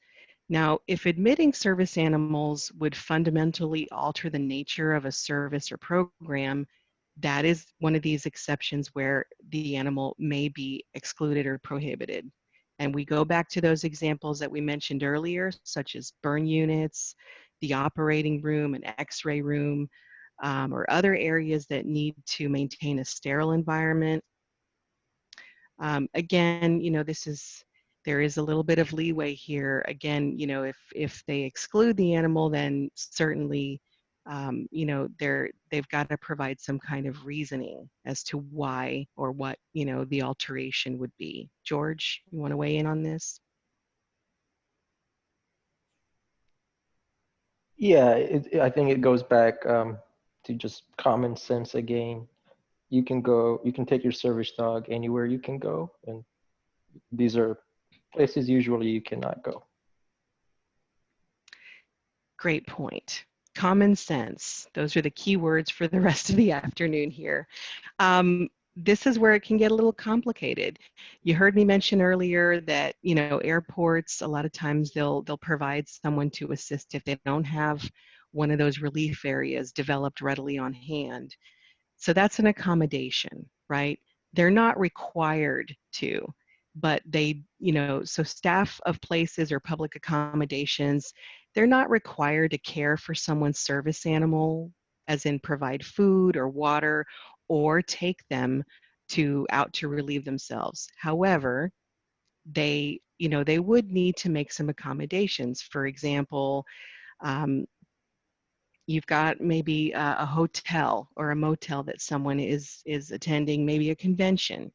Now, if admitting service animals would fundamentally alter the nature of a service or program, that is one of these exceptions where the animal may be excluded or prohibited. And we go back to those examples that we mentioned earlier, such as burn units, the operating room, an x-ray room, or other areas that need to maintain a sterile environment. Again, there is a little bit of leeway here. Again, if they exclude the animal, then certainly, they've got to provide some kind of reasoning as to why or what, the alteration would be. George, you want to weigh in on this? Yeah, I think it goes back to just common sense again. You can take your service dog anywhere you can go, and these are places usually you cannot go. Great point. Common sense. Those are the key words for the rest of the afternoon here. This is where it can get a little complicated. You heard me mention earlier that, airports, a lot of times they'll provide someone to assist if they don't have one of those relief areas developed readily on hand. So that's an accommodation, right? They're not required to, but so staff of places or public accommodations, they're not required to care for someone's service animal, as in provide food or water or take them out to relieve themselves. However, they would need to make some accommodations. For example, you've got maybe a hotel or a motel that someone is attending, maybe a convention,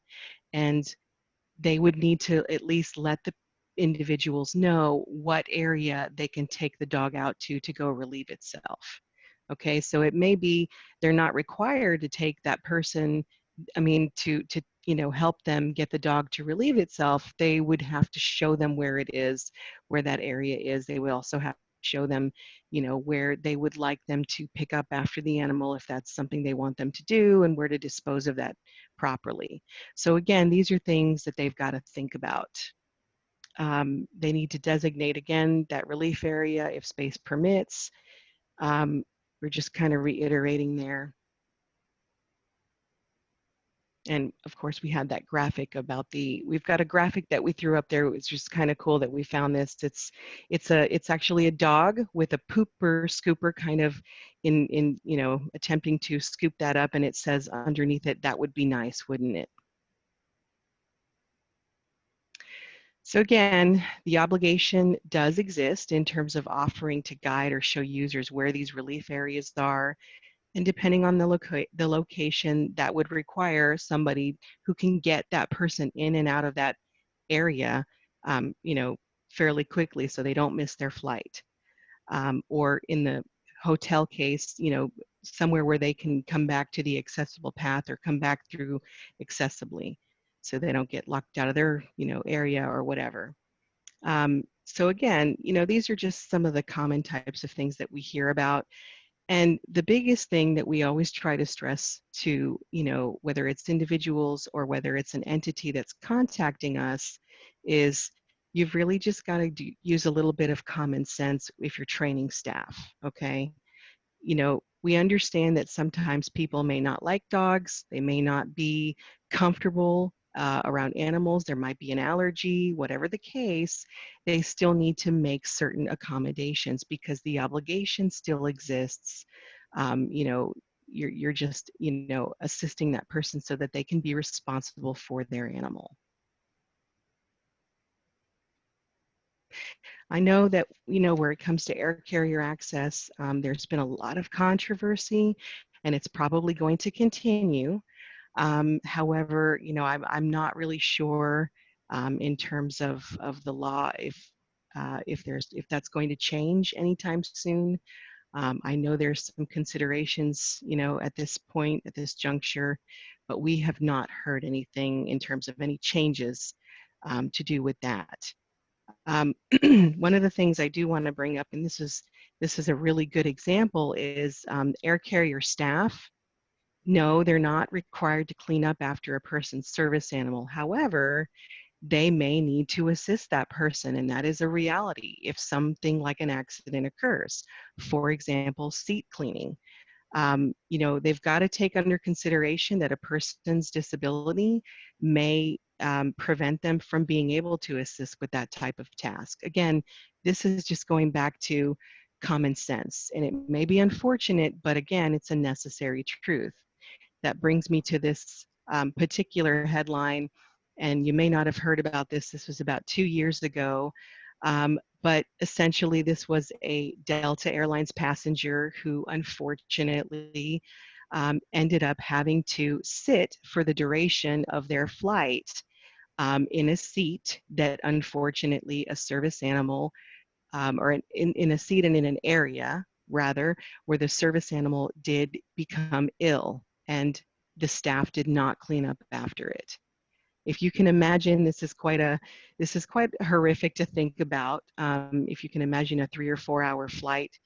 and they would need to at least let the individuals know what area they can take the dog out to go relieve itself. Okay, so it may be they're not required to take that person, to help them get the dog to relieve itself. They would have to show them where it is, where that area is. They would also have to show them, where they would like them to pick up after the animal if that's something they want them to do, and where to dispose of that properly. So again, these are things that they've got to think about. They need to designate, again, that relief area if space permits. We're just kind of reiterating there. And of course, we had that graphic about we've got a graphic that we threw up there. It was just kind of cool that we found this. It's actually a dog with a pooper scooper kind of attempting to scoop that up, and it says underneath it, "That would be nice, wouldn't it?" So again, the obligation does exist in terms of offering to guide or show users where these relief areas are. And depending on the location, that would require somebody who can get that person in and out of that area, fairly quickly so they don't miss their flight. Or in the hotel case, somewhere where they can come back to the accessible path or come back through accessibly so they don't get locked out of their, area or whatever. So again, these are just some of the common types of things that we hear about. And the biggest thing that we always try to stress to, whether it's individuals or whether it's an entity that's contacting us, is you've really just got to use a little bit of common sense if you're training staff, okay? We understand that sometimes people may not like dogs, they may not be comfortable around animals, there might be an allergy, whatever the case, they still need to make certain accommodations because the obligation still exists. You're just, assisting that person so that they can be responsible for their animal. I know that, where it comes to air carrier access, there's been a lot of controversy, and it's probably going to continue. However, I'm not really sure in terms of the law if that's going to change anytime soon. I know there's some considerations, at this point, at this juncture, but we have not heard anything in terms of any changes to do with that. One of the things I do want to bring up, and this is a really good example, is air carrier staff. No, they're not required to clean up after a person's service animal. However, they may need to assist that person, and that is a reality if something like an accident occurs. For example, seat cleaning. You know, they've got to take under consideration that a person's disability may prevent them from being able to assist with that type of task. Again, this is just going back to common sense, and it may be unfortunate, but again, it's a necessary truth. That brings me to this particular headline, and you may not have heard about this. This was about 2 years ago, but essentially this was a Delta Airlines passenger who unfortunately ended up having to sit for the duration of their flight in a seat that unfortunately a service animal or in a seat and in an area rather where the service animal did become ill and the staff did not clean up after it. If you can imagine, this is quite horrific to think about. If you can imagine a 3 or 4 hour flight,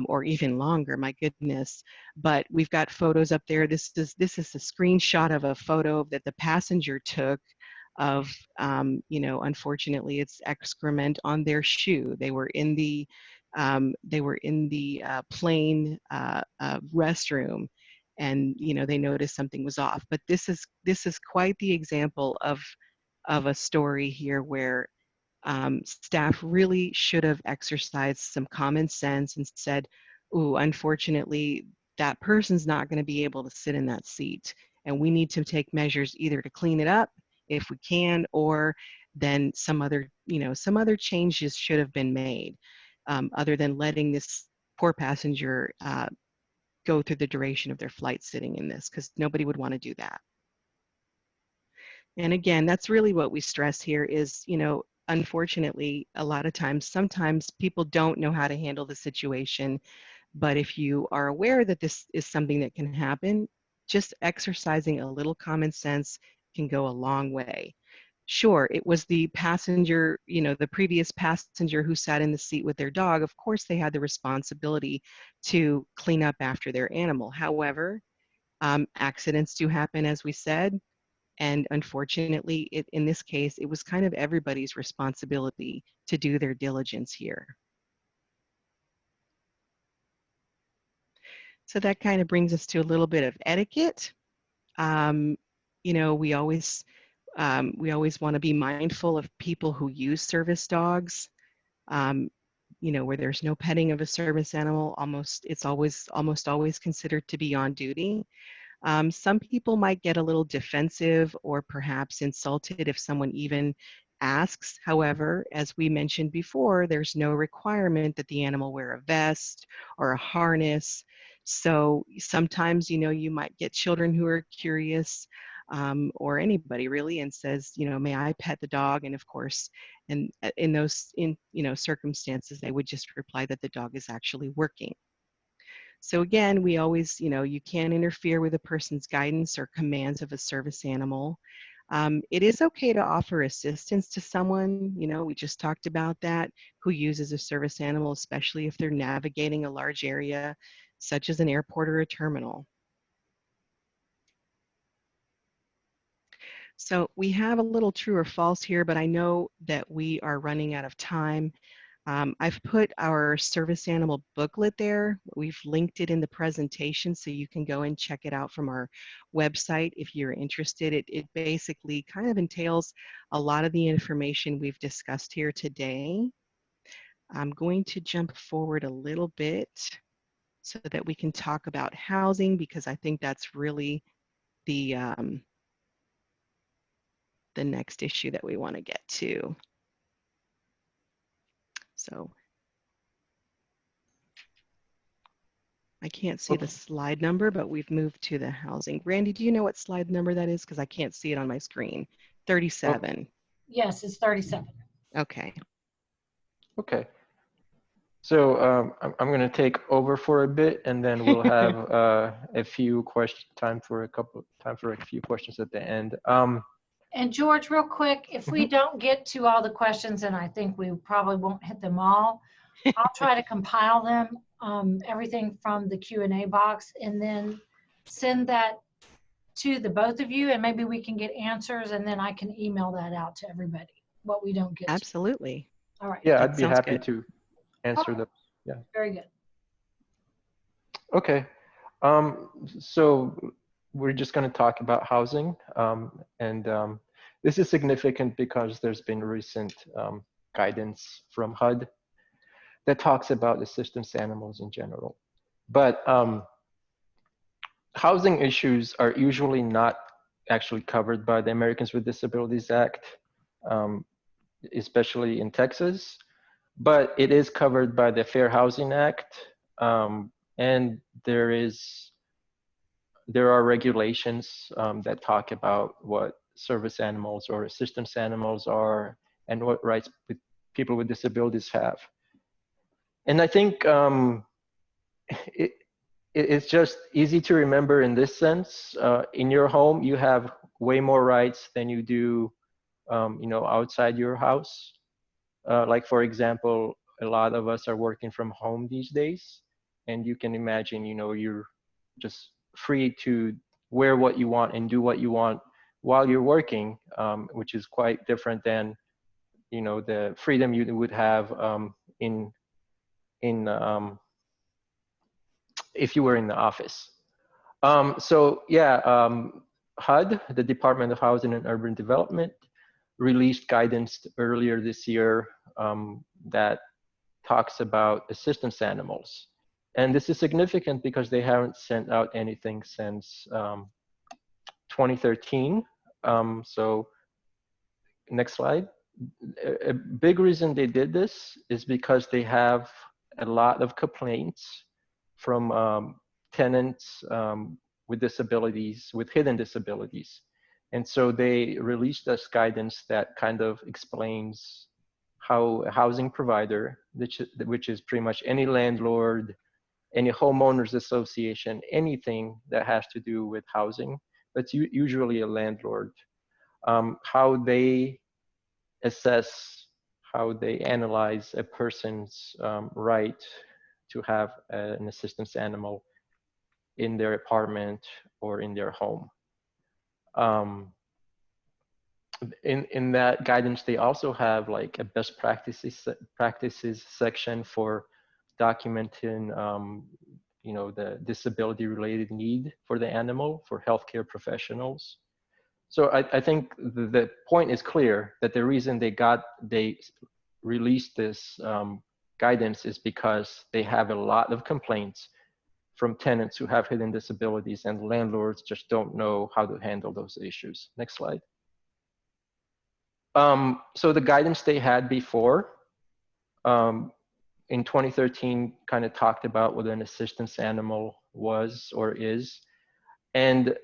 or even longer, my goodness. But we've got photos up there. This is a screenshot of a photo that the passenger took of, you know, unfortunately, it's excrement on their shoe. They were in the plane restroom, and you know they noticed something was off. But this is quite the example of a story here where staff really should have exercised some common sense and said, "Ooh, unfortunately, that person's not going to be able to sit in that seat, and we need to take measures either to clean it up if we can, or then some other changes should have been made, other than letting this poor passenger go through the duration of their flight sitting in this, because nobody would want to do that." And again, that's really what we stress here is, you know, unfortunately, a lot of times, sometimes people don't know how to handle the situation. But if you are aware that this is something that can happen, just exercising a little common sense can go a long way. Sure, it was the passenger, you know, the previous passenger who sat in the seat with their dog. Of course, they had the responsibility to clean up after their animal. However, accidents do happen, as we said. And unfortunately, in this case, it was kind of everybody's responsibility to do their diligence here. So that kind of brings us to a little bit of etiquette. You know, we always want to be mindful of people who use service dogs. You know, where there's no petting of a service animal, it's almost always considered to be on duty. Some people might get a little defensive or perhaps insulted if someone even asks. However, as we mentioned before, there's no requirement that the animal wear a vest or a harness. So sometimes, you know, you might get children who are curious, or anybody really, and says, you know, may I pet the dog? And of course, and in those circumstances, they would just reply that the dog is actually working. So again, we always, you know, you can't interfere with a person's guidance or commands of a service animal. It is okay to offer assistance to someone, you know, we just talked about that, who uses a service animal, especially if they're navigating a large area, such as an airport or a terminal. So we have a little true or false here, but I know that we are running out of time. I've put our service animal booklet there. We've linked it in the presentation, so you can go and check it out from our website if you're interested. It basically kind of entails a lot of the information we've discussed here today. I'm going to jump forward a little bit so that we can talk about housing, because I think that's really the next issue that we want to get to. So I can't see the slide number, but we've moved to the housing. Randy, do you know what slide number that is? Because I can't see it on my screen. 37. Yes, it's 37. Okay. Okay. So I'm going to take over for a bit, and then we'll have a few time for a few questions at the end. And George, real quick, if we don't get to all the questions, and I think we probably won't hit them all, I'll try to compile them, everything from the Q&A box, and then send that to the both of you, and maybe we can get answers, and then I can email that out to everybody, what we don't get to. Absolutely. All right. Yeah, That I'd be sounds happy good. to answer those. Yeah. Very good. Okay. So we're just going to talk about housing, and this is significant because there's been recent guidance from HUD that talks about assistance animals in general. But housing issues are usually not actually covered by the Americans with Disabilities Act, especially in Texas, but it is covered by the Fair Housing Act, and there are regulations that talk about what service animals or assistance animals are and what rights people with disabilities have. And I think it's just easy to remember in this sense. In your home, you have way more rights than you do, outside your house. Like for example, a lot of us are working from home these days, and you can imagine, you're just free to wear what you want and do what you want while you're working, which is quite different than, the freedom you would have in if you were in the office. So yeah, HUD, the Department of Housing and Urban Development, released guidance earlier this year that talks about assistance animals. And this is significant because they haven't sent out anything since 2013. So next slide. A big reason they did this is because they have a lot of complaints from tenants with disabilities, with hidden disabilities. And so they released this guidance that kind of explains how a housing provider, which is pretty much any landlord, any homeowners association, anything that has to do with housing, but usually a landlord, how they assess, how they analyze a person's right to have an assistance animal in their apartment or in their home. In that guidance, they also have like a best practices section for documenting, the disability related need for the animal for healthcare professionals. So I think the point is clear that the reason they released this guidance is because they have a lot of complaints from tenants who have hidden disabilities, and landlords just don't know how to handle those issues. Next slide. So the guidance they had before in 2013 kind of talked about what an assistance animal was or is. And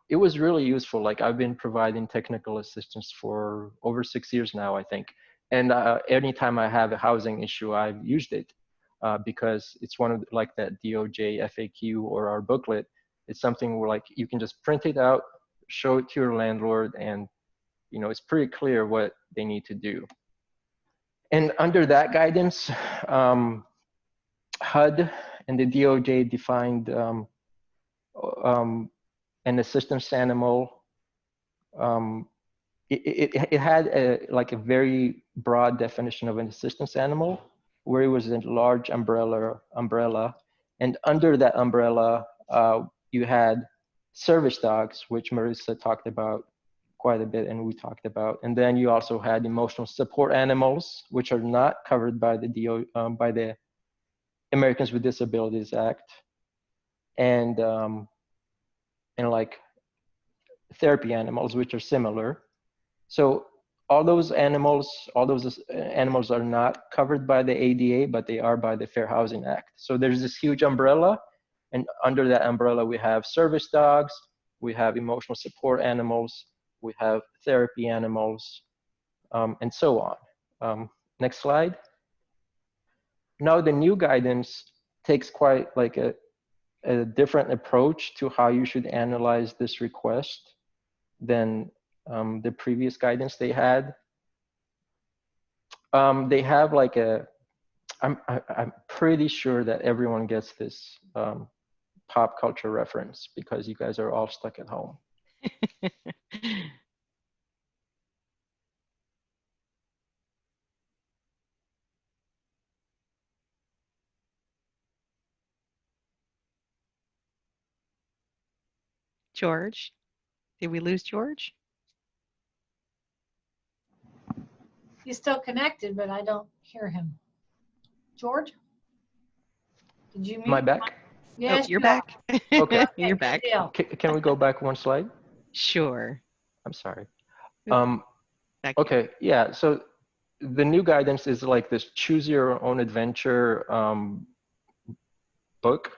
it was really useful. Like I've been providing technical assistance for over 6 years now, I think. And anytime I have a housing issue, I've used it because it's one of like that DOJ FAQ or our booklet. It's something where like you can just print it out, show it to your landlord, and it's pretty clear what they need to do. And under that guidance, HUD and the DOJ defined an assistance animal. It had like a very broad definition of an assistance animal, where it was a large umbrella, and under that umbrella, you had service dogs, which Marisa talked about quite a bit, and we talked about, and then you also had emotional support animals, which are not covered by the Americans with Disabilities Act, and like therapy animals, which are similar. So all those animals are not covered by the ADA, but they are by the Fair Housing Act. So there's this huge umbrella, and under that umbrella, we have service dogs, we have emotional support animals, we have therapy animals, and so on. Next slide. Now the new guidance takes quite like a different approach to how you should analyze this request than the previous guidance they had. They have like I'm pretty sure that everyone gets this pop culture reference because you guys are all stuck at home. George, did we lose George? He's still connected, but I don't hear him. George? Did you mute? Am I back? Yes, Oh, you're you are. back. Okay. You're Good back. deal. Can we go back one slide? Sure. I'm sorry. Back here. Okay, yeah, so the new guidance is like this choose your own adventure book.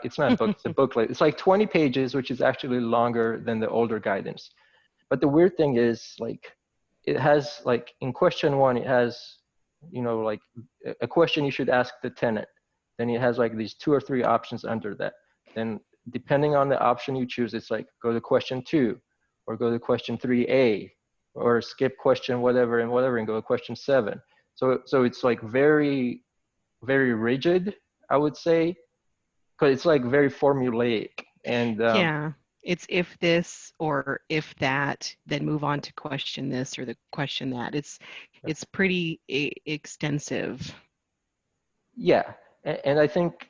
It's not a book, it's a booklet. It's like 20 pages, which is actually longer than the older guidance. But the weird thing is, like, it has, like, in question 1, it has, you know, like a question you should ask the tenant. Then it has like these 2 or 3 options under that. Then depending on the option you choose, it's like go to question 2 or go to question 3A or skip question whatever and whatever and go to question 7. So it's like very, very rigid, I would say, because it's like very formulaic. And Yeah, it's if this or if that, then move on to question this or the question that. It's pretty extensive. yeah, and I think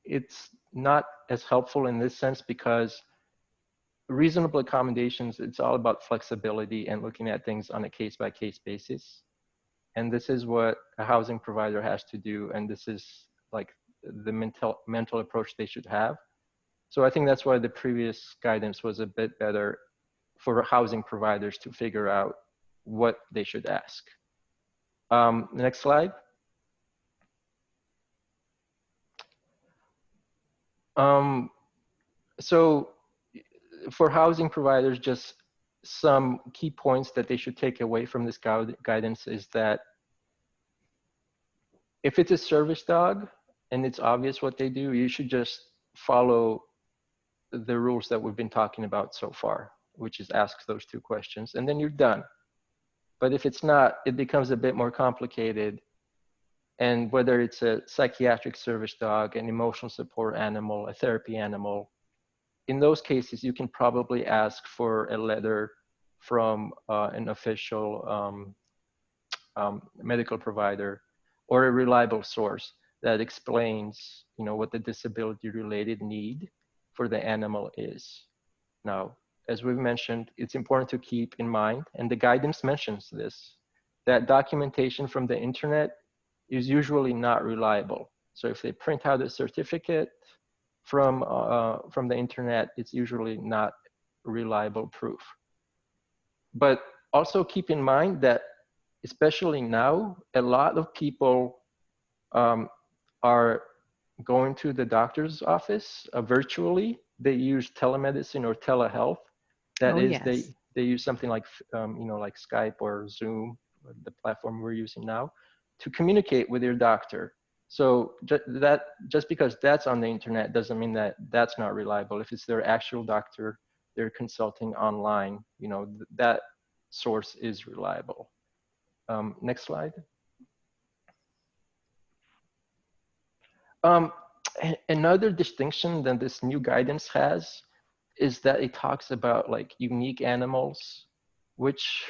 it's not as helpful in this sense because reasonable accommodations, it's all about flexibility and looking at things on a case-by-case basis. And this is what a housing provider has to do, and this is like the mental approach they should have. So I think that's why the previous guidance was a bit better for housing providers to figure out what they should ask. Next slide. So for housing providers, just some key points that they should take away from this guidance is that if it's a service dog and it's obvious what they do, you should just follow the rules that we've been talking about so far, which is ask those 2 questions and then you're done. But if it's not, it becomes a bit more complicated. And whether it's a psychiatric service dog, an emotional support animal, a therapy animal, in those cases, you can probably ask for a letter from an official medical provider or a reliable source that explains, you know, what the disability-related need for the animal is. Now, as we've mentioned, it's important to keep in mind, and the guidance mentions this, that documentation from the internet is usually not reliable. So if they print out a certificate from the internet, it's usually not reliable proof. But also keep in mind that, especially now, a lot of people are going to the doctor's office virtually. They use telemedicine or telehealth. That is, yes. they use something like you know, like Skype or Zoom, the platform we're using now, to communicate with your doctor. So just because that's on the internet doesn't mean that that's not reliable. If it's their actual doctor they're consulting online, you know, that source is reliable. Next slide. Another distinction that this new guidance has is that it talks about like unique animals, which,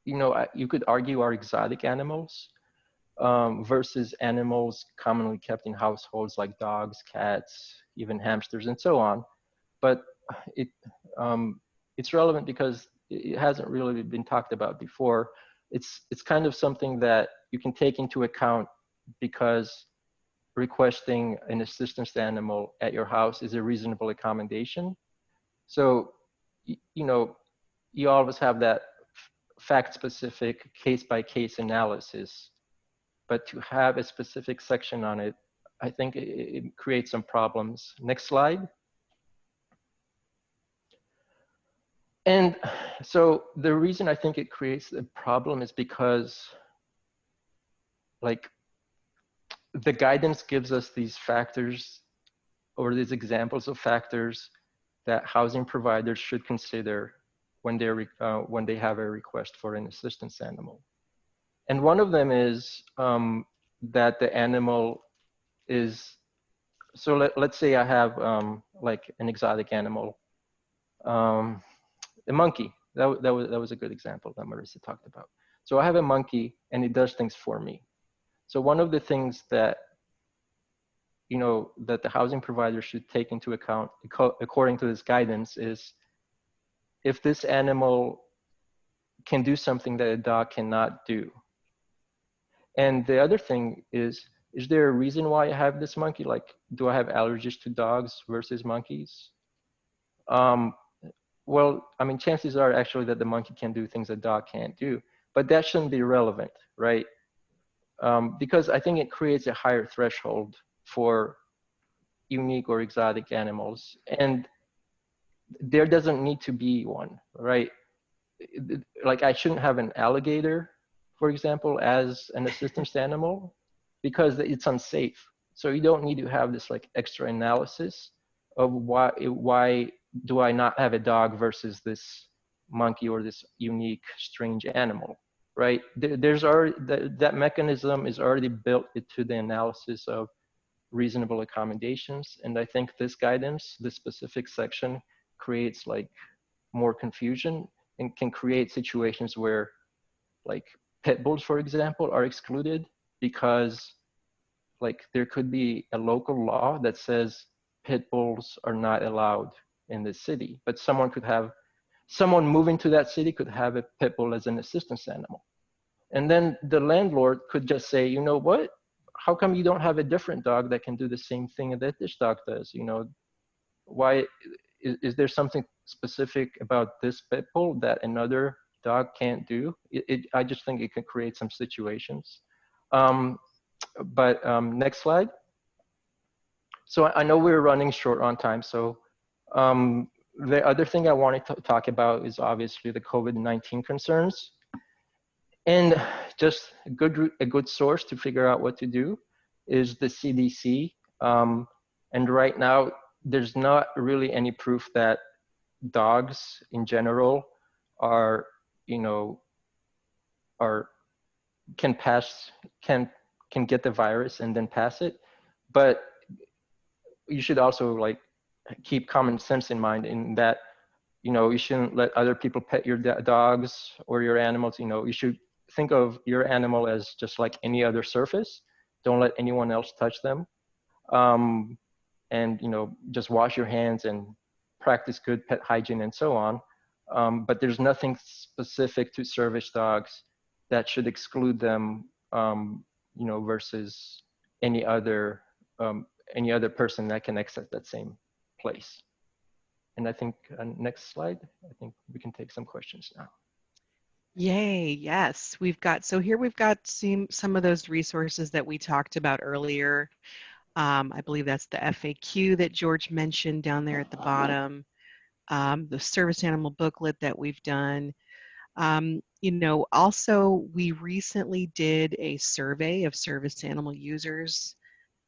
you know, you could argue are exotic animals versus animals commonly kept in households like dogs, cats, even hamsters, and so on. But it, it's relevant because it hasn't really been talked about before. It's kind of something that you can take into account because requesting an assistance animal at your house is a reasonable accommodation. So, you know, you always have that fact-specific case-by-case analysis, but to have a specific section on it, I think it creates some problems. Next slide. And so the reason I think it creates a problem is because, like, the guidance gives us these factors or these examples of factors that housing providers should consider when they have a request for an assistance animal. And one of them is that the animal is so let's say I have like an exotic animal, um, a monkey. That was a good example that Marisa talked about. So I have a monkey and it does things for me. So one of the things that, you know, that the housing provider should take into account according to this guidance is if this animal can do something that a dog cannot do. And the other thing is there a reason why I have this monkey? Like, do I have allergies to dogs versus monkeys? Um, well, I mean, chances are actually that the monkey can do things a dog can't do, but that shouldn't be relevant, right? Because I think it creates a higher threshold for unique or exotic animals, and there doesn't need to be one, right? Like I shouldn't have an alligator, for example, as an assistance animal because it's unsafe. So you don't need to have this like extra analysis of why do I not have a dog versus this monkey or this unique strange animal, right? There's already that mechanism is already built into the analysis of reasonable accommodations. And I think this guidance, this specific section, creates like more confusion and can create situations where like pit bulls, for example, are excluded because like there could be a local law that says pit bulls are not allowed in the city, but someone moving to that city could have a pit bull as an assistance animal. And then the landlord could just say, you know what? How come you don't have a different dog that can do the same thing that this dog does? You know, why is there something specific about this pit bull that another dog can't do? I just think it can create some situations. But next slide. So I know we're running short on time. So the other thing I wanted to talk about is obviously the COVID-19 concerns. And just a good source to figure out what to do is the CDC. And right now, there's not really any proof that dogs in general are, you know, are can pass can get the virus and then pass it. But you should also like keep common sense in mind in that, you know, you shouldn't let other people pet your dogs or your animals. You know, you should think of your animal as just like any other surface. Don't let anyone else touch them. And, you know, just wash your hands and practice good pet hygiene and so on. But there's nothing specific to service dogs that should exclude them, you know, versus any other person that can access that same place. And I think next slide, I think we can take some questions now. Yay, yes. We've got some of those resources that we talked about earlier. I believe that's the FAQ that George mentioned down there at the bottom, the service animal booklet that we've done. You know, also we recently did a survey of service animal users.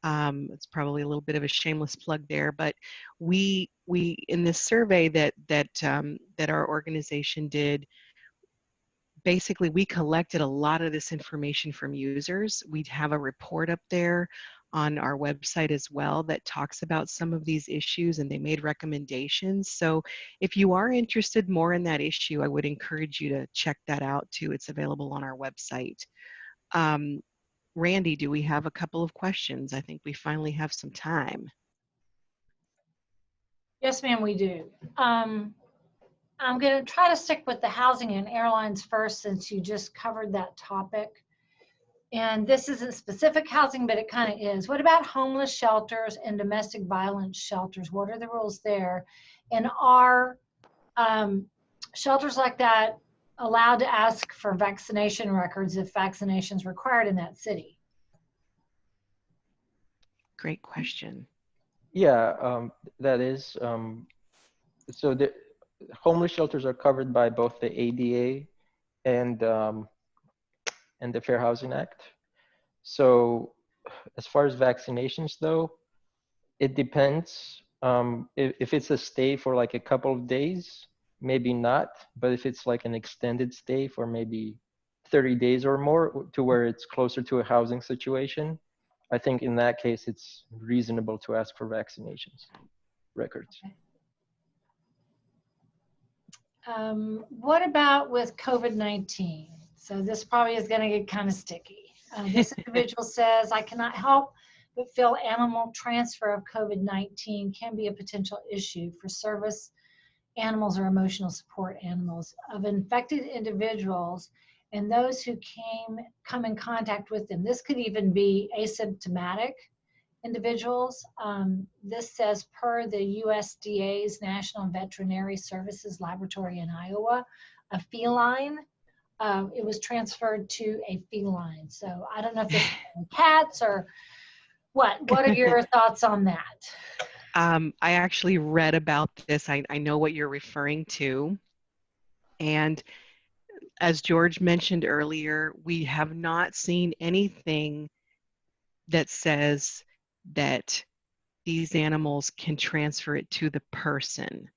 It's probably a little bit of a shameless plug there, but we in this survey that our organization did, basically we collected a lot of this information from users. We'd have a report up there on our website as well that talks about some of these issues, and they made recommendations. So if you are interested more in that issue, I would encourage you to check that out too. It's available on our website. Randy, do we have a couple of questions? I think we finally have some time. Yes, ma'am, we do. I'm going to try to stick with the housing and airlines first, since you just covered that topic. And this isn't specific housing, but it kind of is. What about homeless shelters and domestic violence shelters? What are the rules there? And are shelters like that allowed to ask for vaccination records if vaccination is required in that city? Great question. Yeah, that is. So the homeless shelters are covered by both the ADA and the Fair Housing Act. So as far as vaccinations though, it depends. If it's a stay for like a couple of days, maybe not. But if it's like an extended stay for maybe 30 days or more to where it's closer to a housing situation, I think in that case, it's reasonable to ask for vaccinations records. What about with COVID-19? So this probably is going to get kind of sticky. This individual says, I cannot help but feel animal transfer of COVID-19 can be a potential issue for service animals or emotional support animals of infected individuals and those who come in contact with them. This could even be asymptomatic individuals. This says per the USDA's National Veterinary Services Laboratory in Iowa, a feline, it was transferred to a feline. So I don't know if this is cats or what. What are your thoughts on that? I actually read about this. I know what you're referring to. And as George mentioned earlier, we have not seen anything that says that these animals can transfer it to the person.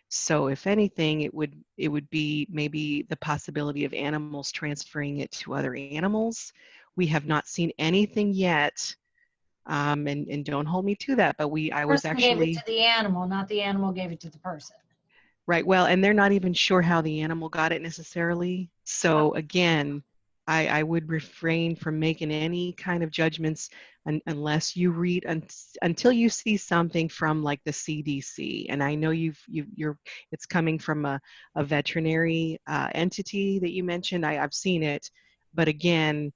So if anything, it would be maybe the possibility of animals transferring it to other animals. We have not seen anything yet, and don't hold me to that, but I was Person actually gave it to the animal, not the animal gave it to the person. right. Well, and they're not even sure how the animal got it necessarily. So again, I would refrain from making any kind of judgments unless you read until you see something from like the CDC. And I know it's coming from a veterinary entity that you mentioned. I've seen it, but again,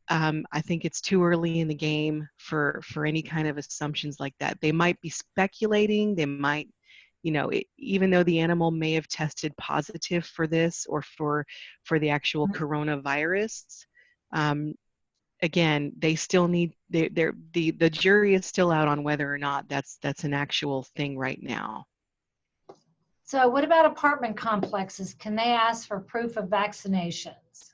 I think it's too early in the game for any kind of assumptions like that. They might be speculating. They might, even though the animal may have tested positive for this or for the actual coronavirus, again, they still need the jury is still out on whether or not that's an actual thing right now. So what about apartment complexes? Can they ask for proof of vaccinations?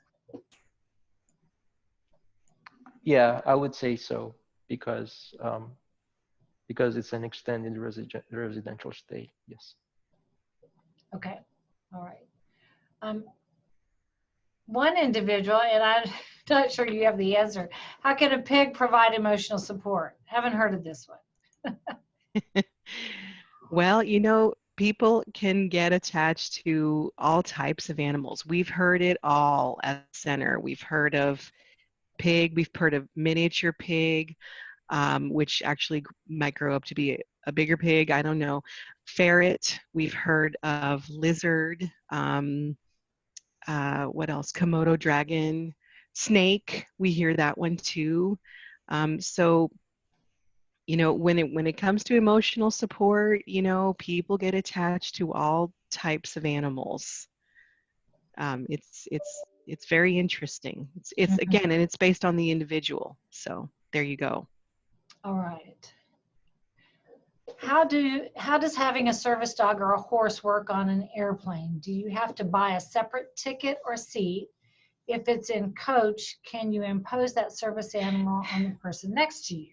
Yeah, I would say so because it's an extended residential stay. Yes. Okay, all right. One individual, and I'm not sure you have the answer. How can a pig provide emotional support? Haven't heard of this one. Well, people can get attached to all types of animals. We've heard it all at the center. We've heard of pig, we've heard of miniature pig, which actually might grow up to be a bigger pig. I don't know. Ferret, we've heard of lizard. What else? Komodo dragon, snake. We hear that one too. So, when it comes to emotional support, people get attached to all types of animals. It's very interesting. It's again, and it's based on the individual. So there you go. All right. How does having a service dog or a horse work on an airplane? Do you have to buy a separate ticket or seat? If it's in coach, can you impose that service animal on the person next to you?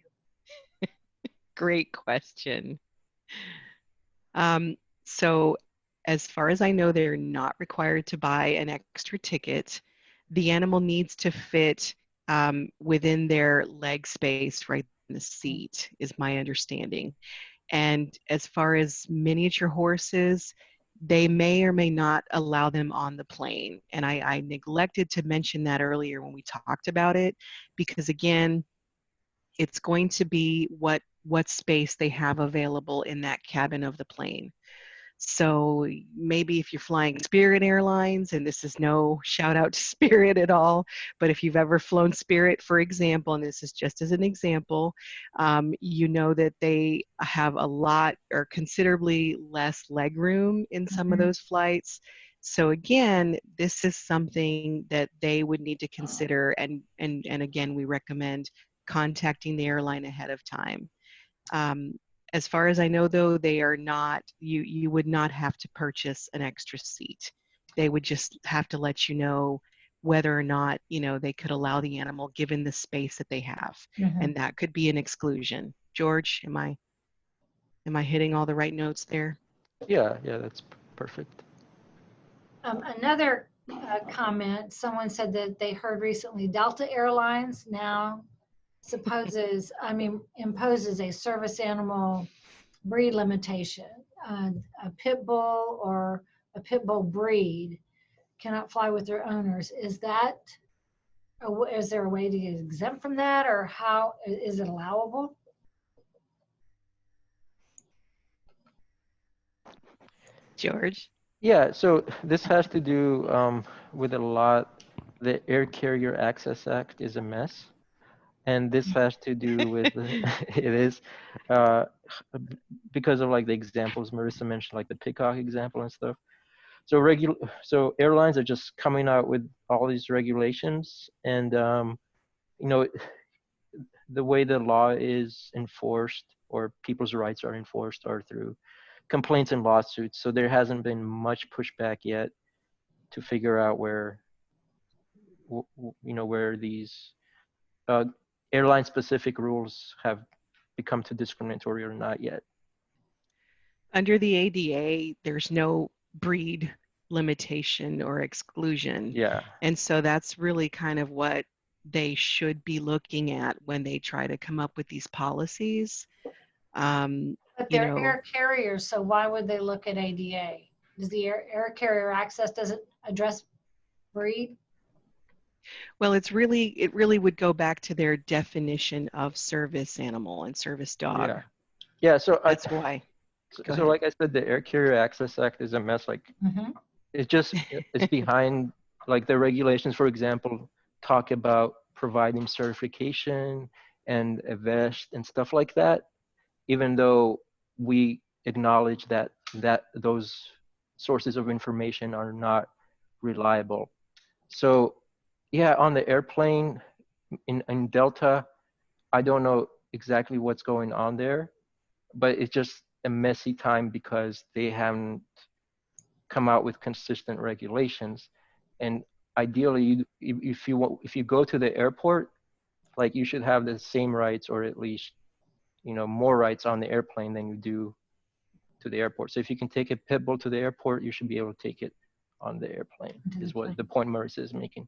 Great question. So as far as I know, they're not required to buy an extra ticket. The animal needs to fit within their leg space right in the seat, is my understanding. And as far as miniature horses, they may or may not allow them on the plane. And I neglected to mention that earlier when we talked about it, because again, it's going to be what space they have available in that cabin of the plane. So maybe if you're flying Spirit Airlines, and this is no shout out to Spirit at all, but if you've ever flown Spirit, for example, and this is just as an example, you know that they have a lot or considerably less leg room in some of those flights. So again, this is something that they would need to consider, and again, we recommend contacting the airline ahead of time. As far as I know, though, they are not, you would not have to purchase an extra seat. They would just have to let you know whether or not, they could allow the animal given the space that they have. And that could be an exclusion. George, am I hitting all the right notes there? Yeah, that's perfect. Another comment, someone said that they heard recently Delta Airlines now imposes a service animal breed limitation. A pit bull or a pit bull breed cannot fly with their owners. Is there a way to get exempt from that, or how is it allowable? George? Yeah, so this has to do with a lot. The Air Carrier Access Act is a mess, and this has to do with it is uh, because of like the examples Marisa mentioned, like the peacock example and stuff. So airlines are just coming out with all these regulations, and you know, the way the law is enforced or people's rights are enforced are through complaints and lawsuits. So there hasn't been much pushback yet to figure out where where these uh, airline specific rules have become too discriminatory or not yet. Under the ADA, there's no breed limitation or exclusion. Yeah. And so that's really kind of what they should be looking at when they try to come up with these policies. But they're air carriers, so why would they look at ADA? Does the air carrier access doesn't address breed? Well, it really would go back to their definition of service animal and service dog. Yeah. So that's why. So like I said, the Air Carrier Access Act is a mess. Like it's behind. Like the regulations, for example, talk about providing certification and a vest and stuff like that. Even though we acknowledge that those sources of information are not reliable. So yeah, on the airplane in Delta, I don't know exactly what's going on there, but it's just a messy time because they haven't come out with consistent regulations. And ideally, if you go to the airport, like you should have the same rights or at least more rights on the airplane than you do to the airport. So if you can take a pit bull to the airport, you should be able to take it on the airplane, is what the point Marisa is making.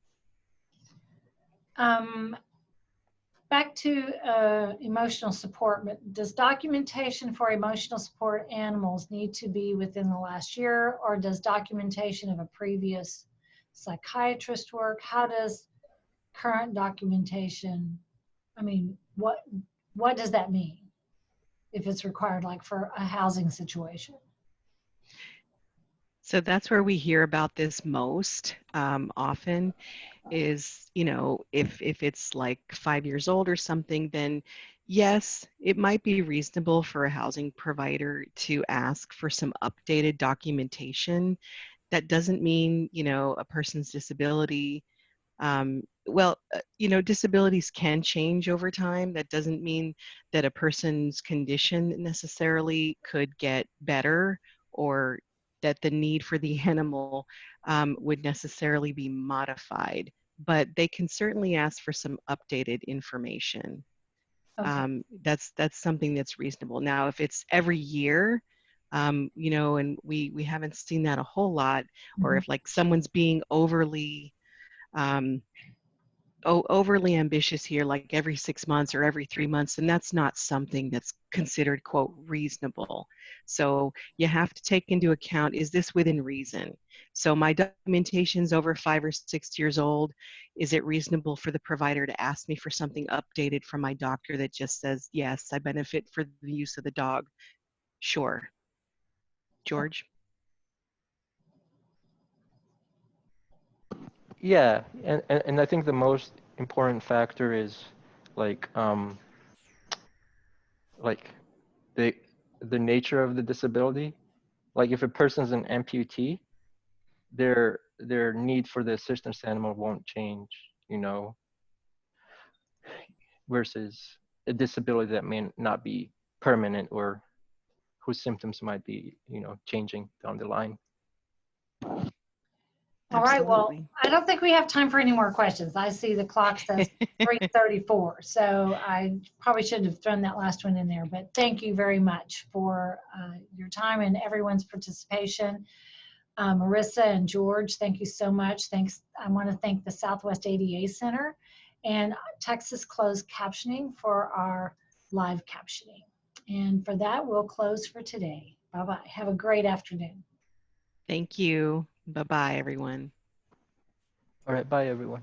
Back to emotional support, does documentation for emotional support animals need to be within the last year, or does documentation of a previous psychiatrist work? How does current documentation, what does that mean if it's required, like for a housing situation? So that's where we hear about this most often is, if it's like 5 years old or something, then yes, it might be reasonable for a housing provider to ask for some updated documentation. That doesn't mean, a person's disability. Disabilities can change over time. That doesn't mean that a person's condition necessarily could get better or that the need for the animal would necessarily be modified, but they can certainly ask for some updated information. Okay. That's something that's reasonable. Now, if it's every year, and we haven't seen that a whole lot, or if like someone's being overly overly ambitious here, like every 6 months or every 3 months, and that's not something that's considered, quote, reasonable. So you have to take into account, is this within reason? So my documentation's over 5 or 6 years old. Is it reasonable for the provider to ask me for something updated from my doctor that just says, yes, I benefit for the use of the dog? Sure. George? Yeah, and I think the most important factor is like like the nature of the disability. Like if a person's an amputee, their need for the assistance animal won't change, versus a disability that may not be permanent or whose symptoms might be, changing down the line. All right, well, I don't think we have time for any more questions. I see the clock says 3:34, so I probably should have thrown that last one in there, but thank you very much for your time and everyone's participation. Marisa and George, thank you so much. Thanks. I want to thank the Southwest ADA Center and Texas closed captioning for our live captioning. And for that, we'll close for today. Bye-bye. Have a great afternoon. Thank you. Bye-bye, everyone. All right, bye everyone.